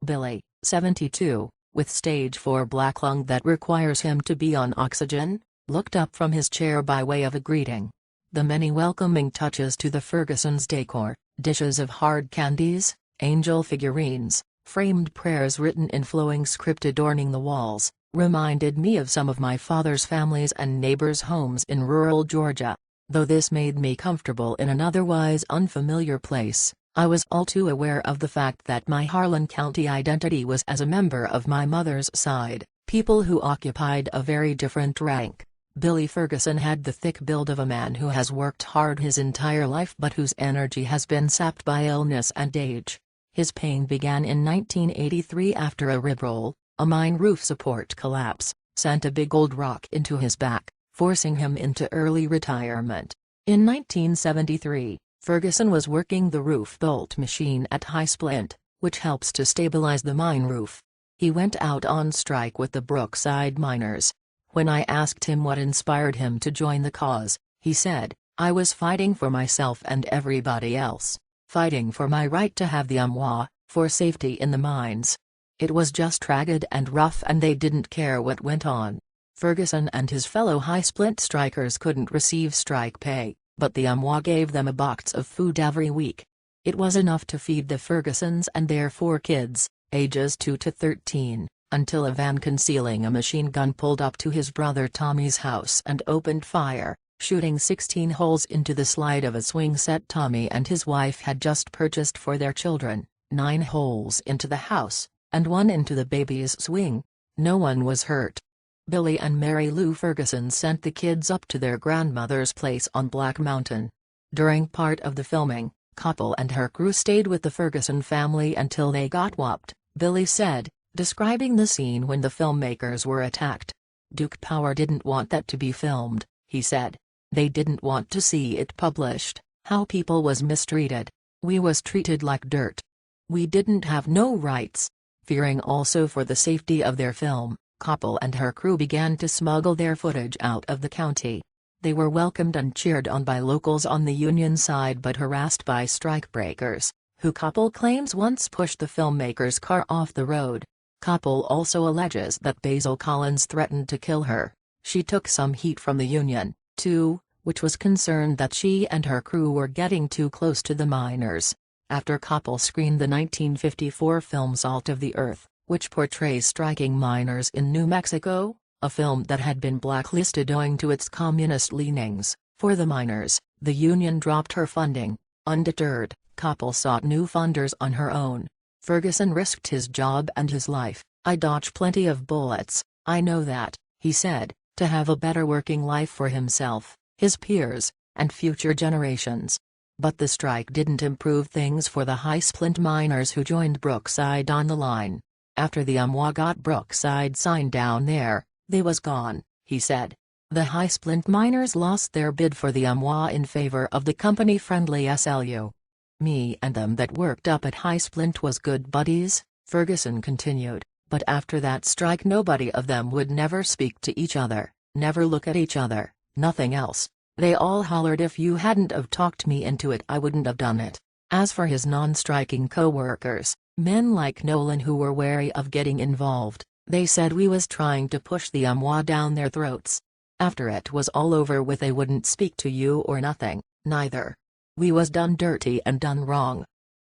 Billy, 72, with stage 4 black lung that requires him to be on oxygen, looked up from his chair by way of a greeting. The many welcoming touches to the Ferguson's decor, dishes of hard candies, angel figurines, framed prayers written in flowing script adorning the walls, reminded me of some of my father's family's and neighbors' homes in rural Georgia. Though this made me comfortable in an otherwise unfamiliar place, I was all too aware of the fact that my Harlan County identity was as a member of my mother's side, people who occupied a very different rank. Billy Ferguson had the thick build of a man who has worked hard his entire life but whose energy has been sapped by illness and age. His pain began in 1983 after a ribroll, a mine roof support collapse, sent a big old rock into his back, forcing him into early retirement. In 1973, Ferguson was working the roof bolt machine at High Splint, which helps to stabilize the mine roof. He went out on strike with the Brookside miners. When I asked him what inspired him to join the cause, he said, "I was fighting for myself and everybody else. Fighting for my right to have the for safety in the mines. It was just ragged and rough and they didn't care what went on." Ferguson and his fellow High Splint strikers couldn't receive strike pay, but the gave them a box of food every week. It was enough to feed the Fergusons and their 4 kids, ages 2 to 13, until a van concealing a machine gun pulled up to his brother Tommy's house and opened fire, shooting 16 holes into the slide of a swing set Tommy and his wife had just purchased for their children, 9 holes into the house, and 1 into the baby's swing. No one was hurt. Billy and Mary Lou Ferguson sent the kids up to their grandmother's place on Black Mountain. During part of the filming, Koppel and her crew stayed with the Ferguson family until they got whopped, Billy said, describing the scene when the filmmakers were attacked. "Duke Power didn't want that to be filmed," he said. "They didn't want to see it published, how people was mistreated. We was treated like dirt. We didn't have no rights." Fearing also for the safety of their film, Koppel and her crew began to smuggle their footage out of the county. They were welcomed and cheered on by locals on the Union side but harassed by strikebreakers, who Koppel claims once pushed the filmmaker's car off the road. Koppel also alleges that Basil Collins threatened to kill her. She took some heat from the Union, too, which was concerned that she and her crew were getting too close to the miners. After Koppel screened the 1954 film Salt of the Earth, which portrays striking miners in New Mexico, a film that had been blacklisted owing to its communist leanings, for the miners, the Union dropped her funding. Undeterred, Koppel sought new funders on her own. Ferguson risked his job and his life. "I dodged plenty of bullets, I know that," he said, to have a better working life for himself, his peers, and future generations. But the strike didn't improve things for the High Splint miners who joined Brookside on the line. "After the got Brookside signed down there, they was gone," he said. The High Splint miners lost their bid for the in favor of the company-friendly SLU. "Me and them that worked up at High Splint was good buddies," Ferguson continued, "but after that strike nobody of them would never speak to each other, never look at each other, nothing else. They all hollered if you hadn't have talked me into it I wouldn't have done it." As for his non-striking co-workers, men like Nolan who were wary of getting involved, they said we was trying to push the down their throats. After it was all over with they wouldn't speak to you or nothing, neither. We was done dirty and done wrong.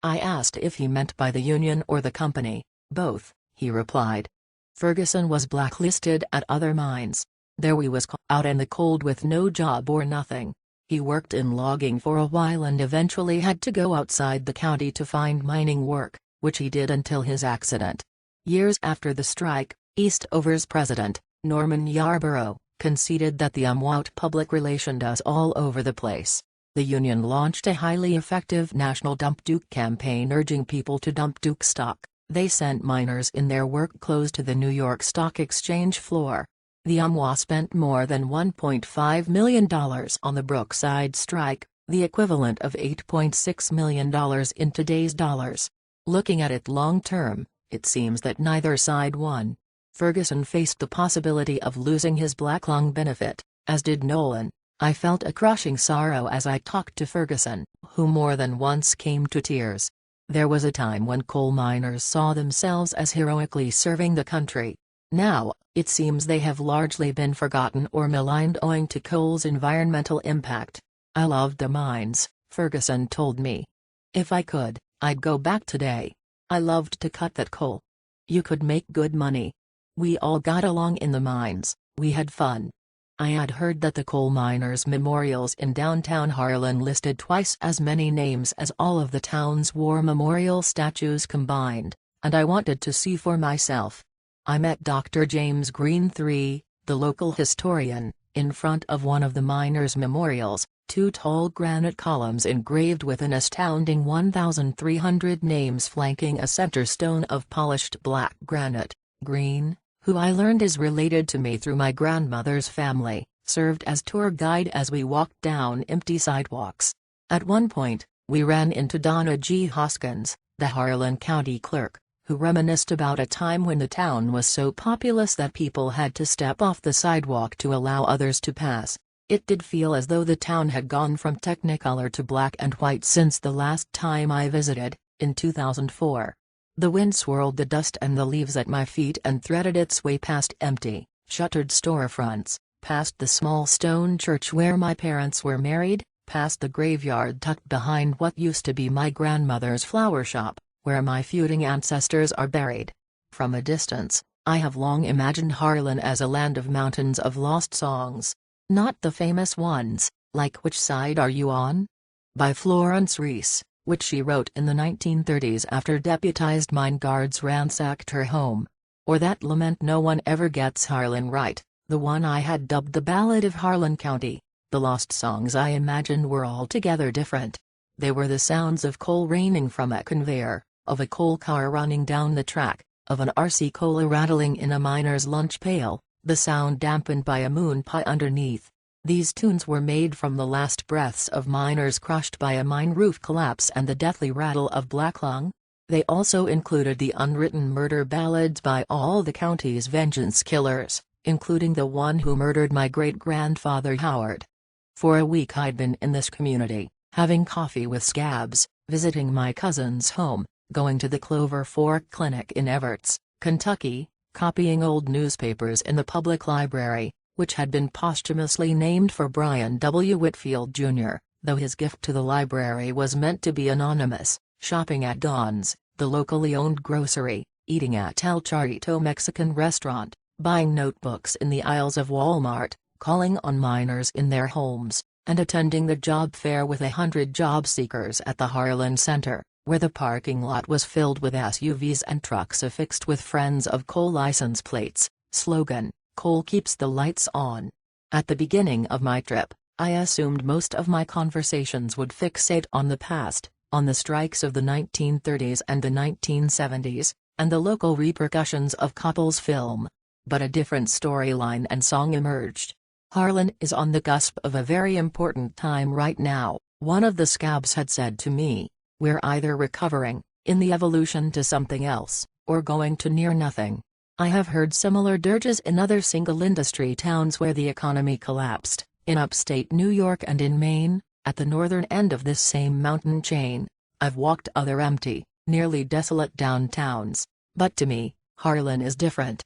I asked if he meant by the Union or the company. "Both," he replied. Ferguson was blacklisted at other mines. There we was out in the cold with no job or nothing. He worked in logging for a while and eventually had to go outside the county to find mining work, which he did until his accident. Years after the strike, Eastover's president, Norman Yarborough, conceded that the public relation does all over the place. The Union launched a highly effective national Dump Duke campaign urging people to dump Duke stock. They sent miners in their work clothes to the New York Stock Exchange floor. The spent more than $1.5 million on the Brookside strike, the equivalent of $8.6 million in today's dollars. Looking at it long term, it seems that neither side won. Ferguson faced the possibility of losing his black lung benefit, as did Nolan. I felt a crushing sorrow as I talked to Ferguson, who more than once came to tears. There was a time when coal miners saw themselves as heroically serving the country. Now, it seems they have largely been forgotten or maligned owing to coal's environmental impact. I loved the mines, Ferguson told me. If I could, I'd go back today. I loved to cut that coal. You could make good money. We all got along in the mines, we had fun. I had heard that the coal miners' memorials in downtown Harlan listed twice as many names as all of the town's war memorial statues combined, and I wanted to see for myself. I met Dr. James Green III, the local historian, in front of one of the miners' memorials, two tall granite columns engraved with an astounding 1,300 names flanking a center stone of polished black granite. Green, who I learned is related to me through my grandmother's family, served as tour guide as we walked down empty sidewalks. At one point, we ran into Donna G. Hoskins, the Harlan County clerk, who reminisced about a time when the town was so populous that people had to step off the sidewalk to allow others to pass. It did feel as though the town had gone from technicolor to black and white since the last time I visited, in 2004. The wind swirled the dust and the leaves at my feet and threaded its way past empty, shuttered storefronts, past the small stone church where my parents were married, past the graveyard tucked behind what used to be my grandmother's flower shop, where my feuding ancestors are buried. From a distance, I have long imagined Harlan as a land of mountains of lost songs. Not the famous ones, like Which Side Are You On? By Florence Reese, which she wrote in the 1930s after deputized mine guards ransacked her home. Or that lament No One Ever Gets Harlan Right, the one I had dubbed the Ballad of Harlan County. The lost songs I imagined were altogether different. They were the sounds of coal raining from a conveyor, of a coal car running down the track, of an RC cola rattling in a miner's lunch pail, the sound dampened by a moon pie underneath. These tunes were made from the last breaths of miners crushed by a mine roof collapse and the deathly rattle of black lung. They also included the unwritten murder ballads by all the county's vengeance killers, including the one who murdered my great-grandfather Howard. For a week I'd been in this community, having coffee with scabs, visiting my cousin's home, going to the Clover Fork Clinic in Everts, Kentucky, copying old newspapers in the public library, which had been posthumously named for Brian W. Whitfield, Jr., though his gift to the library was meant to be anonymous, shopping at Don's, the locally owned grocery, eating at El Charrito Mexican restaurant, buying notebooks in the aisles of Walmart, calling on miners in their homes, and attending the job fair with 100 job seekers at the Harlan Center, where the parking lot was filled with SUVs and trucks affixed with Friends of Coal license plates. Slogan: Coal keeps the lights on. At the beginning of my trip, I assumed most of my conversations would fixate on the past, on the strikes of the 1930s and the 1970s, and the local repercussions of Koppel's film. But a different storyline and song emerged. Harlan is on the cusp of a very important time right now, one of the scabs had said to me. We're either recovering, in the evolution to something else, or going to near nothing. I have heard similar dirges in other single-industry towns where the economy collapsed, in upstate New York and in Maine, at the northern end of this same mountain chain. I've walked other empty, nearly desolate downtowns, but to me, Harlan is different.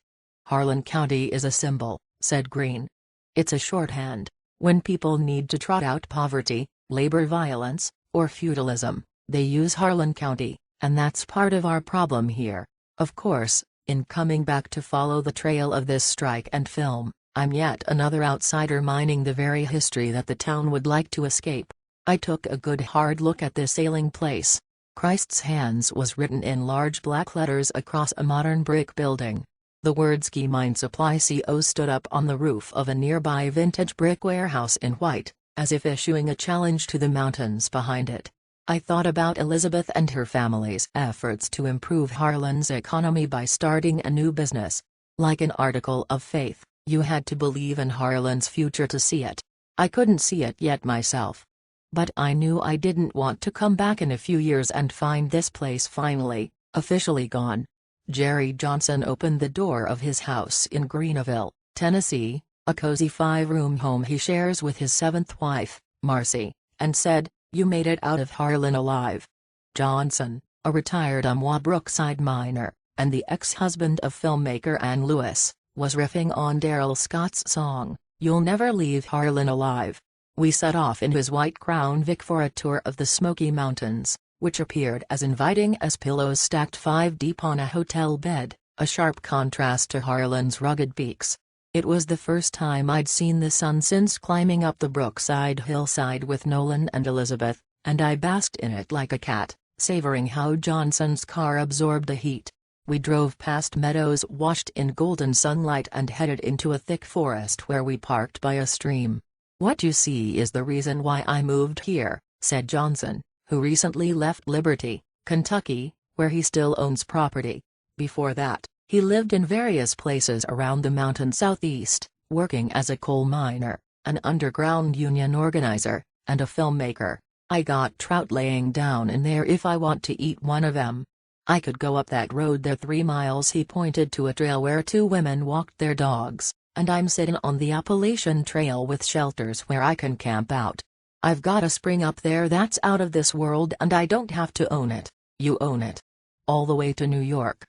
Harlan County is a symbol, said Green. It's a shorthand. When people need to trot out poverty, labor violence, or feudalism, they use Harlan County, and that's part of our problem here. Of course, in coming back to follow the trail of this strike and film, I'm yet another outsider mining the very history that the town would like to escape. I took a good hard look at this ailing place. Christ's Hands was written in large black letters across a modern brick building. The words Ky Mine Supply Co. stood up on the roof of a nearby vintage brick warehouse in white, as if issuing a challenge to the mountains behind it. I thought about Elizabeth and her family's efforts to improve Harlan's economy by starting a new business. Like an article of faith, you had to believe in Harlan's future to see it. I couldn't see it yet myself. But I knew I didn't want to come back in a few years and find this place finally, officially gone. Jerry Johnson opened the door of his house in Greenville, Tennessee, a cozy 5-room home he shares with his 7th wife, Marcy, and said, "You made it out of Harlan alive." Johnson, a retired Brookside miner, and the ex-husband of filmmaker Ann Lewis, was riffing on Daryl Scott's song, "You'll Never Leave Harlan Alive." We set off in his white Crown Vic for a tour of the Smoky Mountains, which appeared as inviting as pillows stacked 5 deep on a hotel bed, a sharp contrast to Harlan's rugged peaks. It was the first time I'd seen the sun since climbing up the Brookside hillside with Nolan and Elizabeth, and I basked in it like a cat, savoring how Johnson's car absorbed the heat. We drove past meadows washed in golden sunlight and headed into a thick forest where we parked by a stream. "What you see is the reason why I moved here," said Johnson, who recently left Liberty, Kentucky, where he still owns property. Before that, he lived in various places around the mountain southeast, working as a coal miner, an underground union organizer, and a filmmaker. "I got trout laying down in there if I want to eat one of them. I could go up that road there 3 miles." He pointed to a trail where 2 women walked their dogs, "and I'm sitting on the Appalachian Trail with shelters where I can camp out. I've got a spring up there that's out of this world and I don't have to own it. You own it. All the way to New York.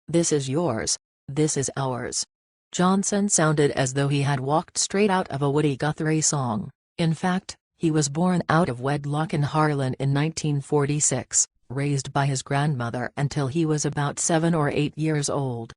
This is yours. This is ours." Johnson sounded as though he had walked straight out of a Woody Guthrie song. In fact, he was born out of wedlock in Harlan in 1946, raised by his grandmother until he was about 7 or 8 years old.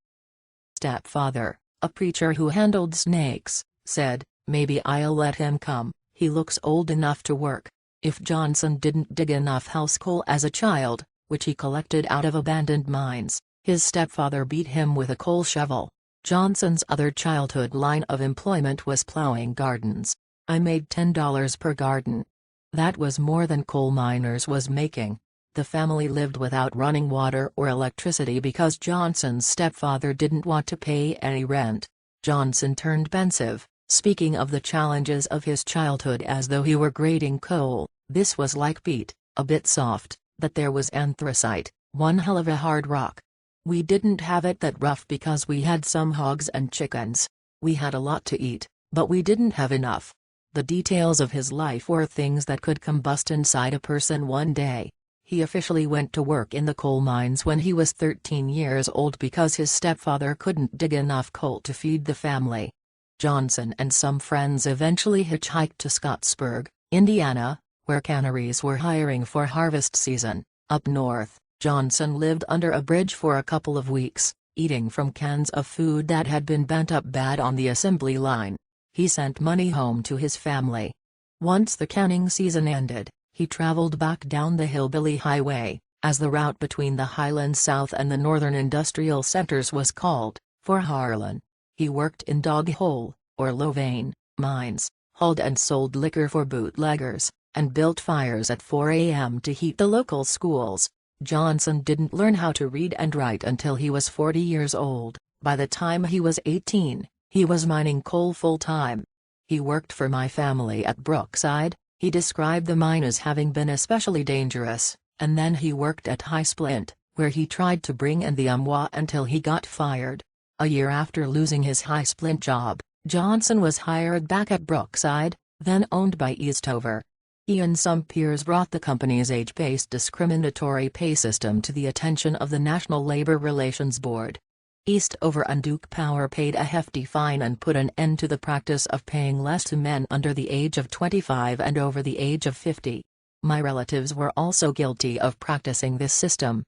Stepfather, a preacher who handled snakes, said, "Maybe I'll let him come, he looks old enough to work." If Johnson didn't dig enough house coal as a child, which he collected out of abandoned mines, his stepfather beat him with a coal shovel. Johnson's other childhood line of employment was plowing gardens. "I made $10 per garden. That was more than coal miners was making." The family lived without running water or electricity because Johnson's stepfather didn't want to pay any rent. Johnson turned pensive, speaking of the challenges of his childhood as though he were grading coal. "This was like peat, a bit soft, but there was anthracite, one hell of a hard rock. We didn't have it that rough because we had some hogs and chickens. We had a lot to eat, but we didn't have enough." The details of his life were things that could combust inside a person one day. He officially went to work in the coal mines when he was 13 years old because his stepfather couldn't dig enough coal to feed the family. Johnson and some friends eventually hitchhiked to Scottsburg, Indiana, where canneries were hiring for harvest season. Up north, Johnson lived under a bridge for a couple of weeks, eating from cans of food that had been bent up bad on the assembly line. He sent money home to his family. Once the canning season ended, he traveled back down the Hillbilly Highway, as the route between the Highlands South and the northern industrial centers was called, for Harlan. He worked in dog hole, or low vein, mines, hauled and sold liquor for bootleggers, and built fires at 4 a.m. to heat the local schools. Johnson didn't learn how to read and write until he was 40 years old. By the time he was 18, he was mining coal full-time. "He worked for my family at Brookside." He described the mine as having been especially dangerous, and then he worked at High Splint, where he tried to bring in the UMWA until he got fired. A year after losing his High Splint job, Johnson was hired back at Brookside, then owned by Eastover. He and some peers brought the company's age-based discriminatory pay system to the attention of the National Labor Relations Board. Eastover and Duke Power paid a hefty fine and put an end to the practice of paying less to men under the age of 25 and over the age of 50. My relatives were also guilty of practicing this system.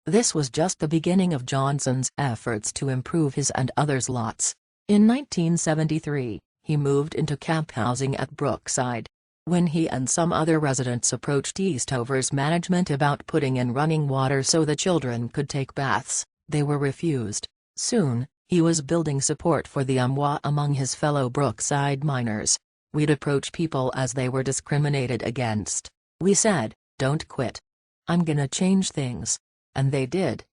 This was just the beginning of Johnson's efforts to improve his and others' lots. In 1973, he moved into camp housing at Brookside. When he and some other residents approached Eastover's management about putting in running water so the children could take baths, they were refused. Soon, he was building support for the UMWA among his fellow Brookside miners. "We'd approach people as they were discriminated against. We said, 'Don't quit. I'm gonna change things.' And they did."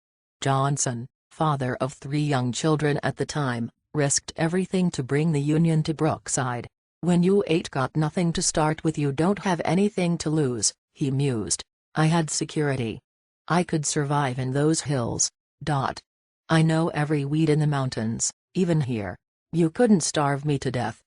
Johnson, father of 3 young children at the time, risked everything to bring the union to Brookside. When you ain't got nothing to start with, you don't have anything to lose, he mused. I had security. I could survive in those hills. I know every weed in the mountains, even here. You couldn't starve me to death.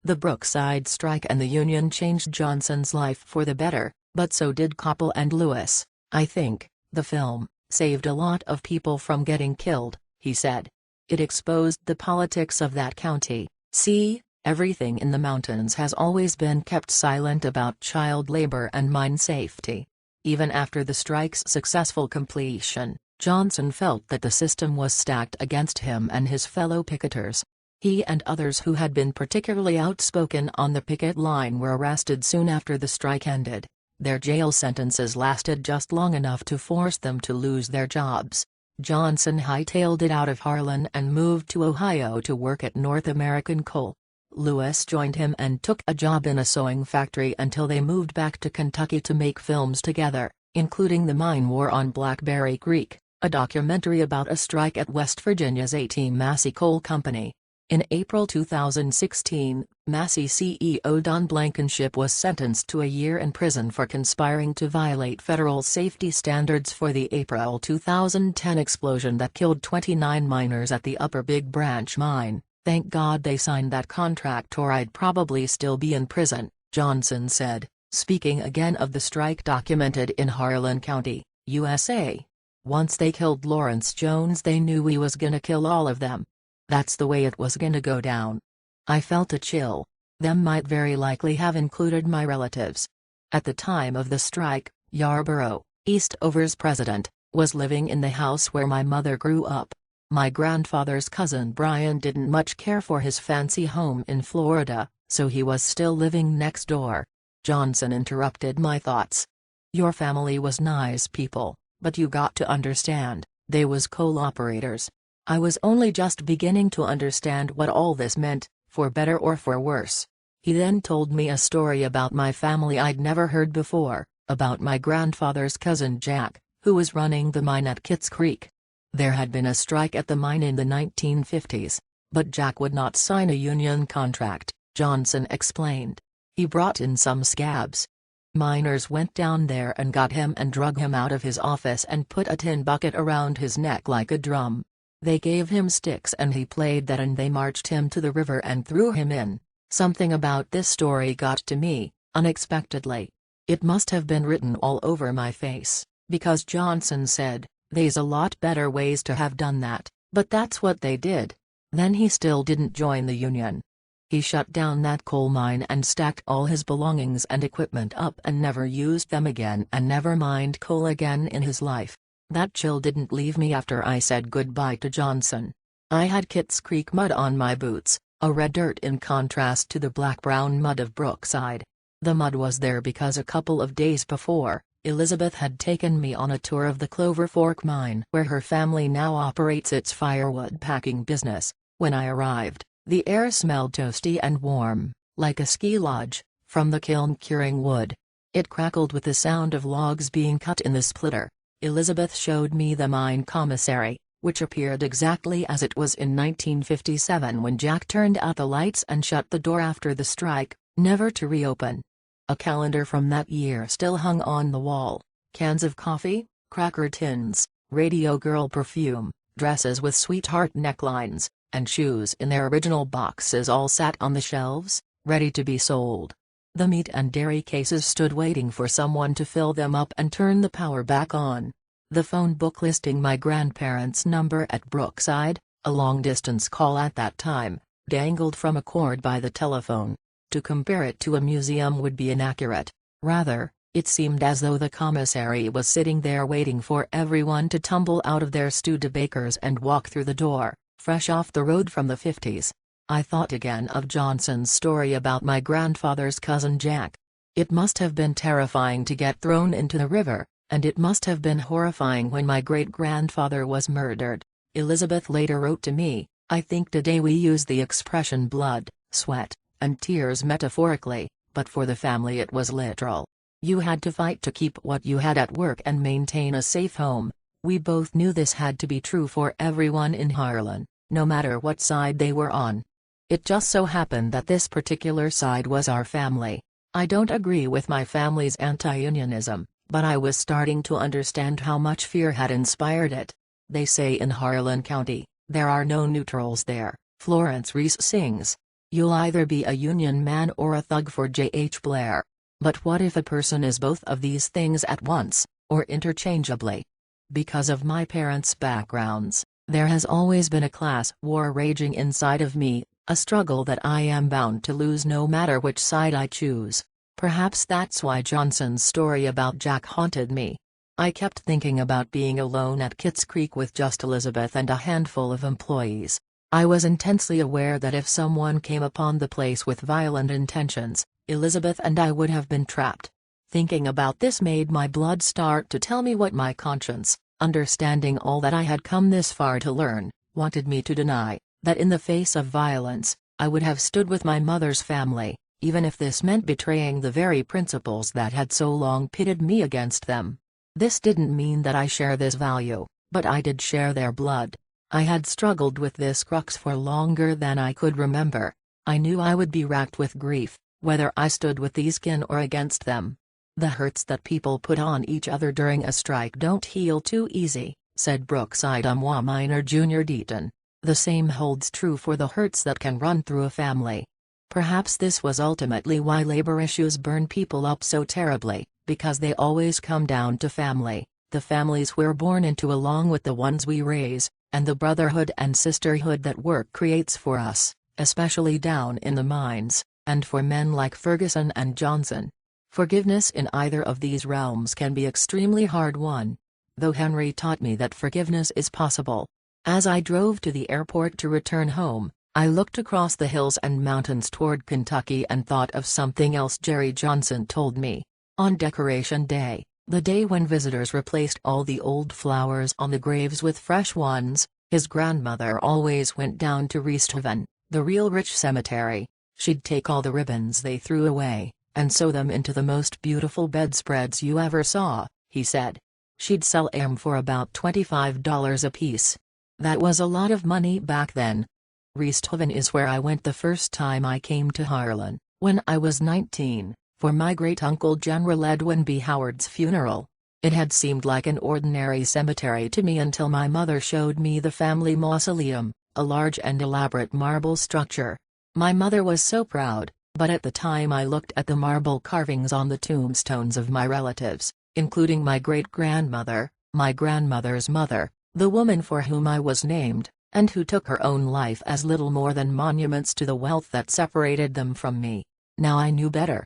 The Brookside strike and the Union changed Johnson's life for the better, but so did Koppel and Lewis. I think the film saved a lot of people from getting killed, he said. It exposed the politics of that county. See, everything in the mountains has always been kept silent about child labor and mine safety. Even after the strike's successful completion, Johnson felt that the system was stacked against him and his fellow picketers. He and others who had been particularly outspoken on the picket line were arrested soon after the strike ended. Their jail sentences lasted just long enough to force them to lose their jobs. Johnson hightailed it out of Harlan and moved to Ohio to work at North American Coal. Lewis joined him and took a job in a sewing factory until they moved back to Kentucky to make films together, including The Mine War on Blackberry Creek, a documentary about a strike at West Virginia's A.T. Massey Coal Company. In April 2016, Massey CEO Don Blankenship was sentenced to a year in prison for conspiring to violate federal safety standards for the April 2010 explosion that killed 29 miners at the Upper Big Branch mine. Thank God they signed that contract or I'd probably still be in prison, Johnson said, speaking again of the strike documented in Harlan County, USA. Once they killed Lawrence Jones, they knew we was gonna kill all of them. That's the way it was gonna go down. I felt a chill. Them might very likely have included my relatives. At the time of the strike, Yarborough, Eastover's president, was living in the house where my mother grew up. My grandfather's cousin Brian didn't much care for his fancy home in Florida, so he was still living next door. Johnson interrupted my thoughts. Your family was nice people, but you got to understand, they was coal operators. I was only just beginning to understand what all this meant, for better or for worse. He then told me a story about my family I'd never heard before, about my grandfather's cousin Jack, who was running the mine at Kitts Creek. There had been a strike at the mine in the 1950s, but Jack would not sign a union contract, Johnson explained. He brought in some scabs. Miners went down there and got him and drug him out of his office and put a tin bucket around his neck like a drum. They gave him sticks and he played that and they marched him to the river and threw him in. Something about this story got to me, unexpectedly. It must have been written all over my face, because Johnson said, "They's a lot better ways to have done that, but that's what they did." Then he still didn't join the union. He shut down that coal mine and stacked all his belongings and equipment up and never used them again and never mined coal again in his life. That chill didn't leave me after I said goodbye to Johnson. I had Kitts Creek mud on my boots, a red dirt in contrast to the black-brown mud of Brookside. The mud was there because a couple of days before, Elizabeth had taken me on a tour of the Clover Fork mine where her family now operates its firewood packing business. When I arrived, the air smelled toasty and warm, like a ski lodge, from the kiln curing wood. It crackled with the sound of logs being cut in the splitter. Elizabeth showed me the mine commissary, which appeared exactly as it was in 1957 when Jack turned out the lights and shut the door after the strike, never to reopen. A calendar from that year still hung on the wall. Cans of coffee, cracker tins, Radio Girl perfume, dresses with sweetheart necklines, and shoes in their original boxes all sat on the shelves, ready to be sold. The meat and dairy cases stood waiting for someone to fill them up and turn the power back on. The phone book listing my grandparents' number at Brookside, a long-distance call at that time, dangled from a cord by the telephone. To compare it to a museum would be inaccurate. Rather, it seemed as though the commissary was sitting there waiting for everyone to tumble out of their Studebakers and walk through the door, fresh off the road from the 50s. I thought again of Johnson's story about my grandfather's cousin Jack. It must have been terrifying to get thrown into the river, and it must have been horrifying when my great-grandfather was murdered. Elizabeth later wrote to me, "I think today we use the expression blood, sweat, and tears metaphorically, but for the family it was literal. You had to fight to keep what you had at work and maintain a safe home." We both knew this had to be true for everyone in Harlan, no matter what side they were on. It just so happened that this particular side was our family. I don't agree with my family's anti-unionism, but I was starting to understand how much fear had inspired it. They say in Harlan County, there are no neutrals there, Florence Reese sings. You'll either be a union man or a thug for J.H. Blair. But what if a person is both of these things at once, or interchangeably? Because of my parents' backgrounds, there has always been a class war raging inside of me, a struggle that I am bound to lose no matter which side I choose. Perhaps that's why Johnson's story about Jack haunted me. I kept thinking about being alone at Kitts Creek with just Elizabeth and a handful of employees. I was intensely aware that if someone came upon the place with violent intentions, Elizabeth and I would have been trapped. Thinking about this made my blood start to tell me what my conscience, understanding all that I had come this far to learn, wanted me to deny, that in the face of violence, I would have stood with my mother's family, even if this meant betraying the very principles that had so long pitted me against them. This didn't mean that I share this value, but I did share their blood. I had struggled with this crux for longer than I could remember. I knew I would be racked with grief, whether I stood with these kin or against them. The hurts that people put on each other during a strike don't heal too easy, said Brookside Miner Jr. Deaton. The same holds true for the hurts that can run through a family. Perhaps this was ultimately why labor issues burn people up so terribly, because they always come down to family, the families we're born into along with the ones we raise, and the brotherhood and sisterhood that work creates for us, especially down in the mines, and for men like Ferguson and Johnson. Forgiveness in either of these realms can be extremely hard won. Though Henry taught me that forgiveness is possible. As I drove to the airport to return home, I looked across the hills and mountains toward Kentucky and thought of something else Jerry Johnson told me. On Decoration Day, the day when visitors replaced all the old flowers on the graves with fresh ones, his grandmother always went down to Reesthoven, the real rich cemetery. She'd take all the ribbons they threw away, and sew them into the most beautiful bedspreads you ever saw, he said. She'd sell 'em for about $25 a piece. That was a lot of money back then. Reesthoven is where I went the first time I came to Harlan, when I was 19, for my great-uncle General Edwin B. Howard's funeral. It had seemed like an ordinary cemetery to me until my mother showed me the family mausoleum, a large and elaborate marble structure. My mother was so proud, but at the time I looked at the marble carvings on the tombstones of my relatives, including my great-grandmother, my grandmother's mother, the woman for whom I was named, and who took her own life as little more than monuments to the wealth that separated them from me. Now I knew better.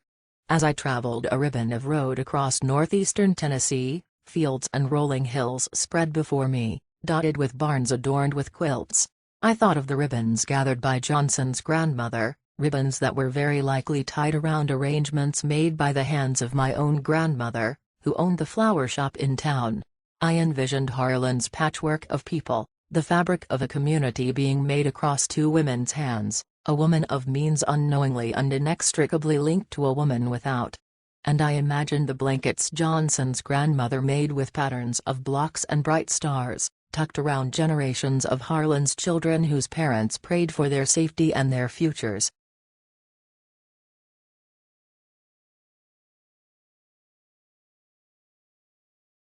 As I traveled a ribbon of road across northeastern Tennessee, fields and rolling hills spread before me, dotted with barns adorned with quilts. I thought of the ribbons gathered by Johnson's grandmother, ribbons that were very likely tied around arrangements made by the hands of my own grandmother, who owned the flower shop in town. I envisioned Harlan's patchwork of people, the fabric of a community being made across two women's hands, a woman of means unknowingly and inextricably linked to a woman without. And I imagined the blankets Johnson's grandmother made with patterns of blocks and bright stars, tucked around generations of Harlan's children whose parents prayed for their safety and their futures.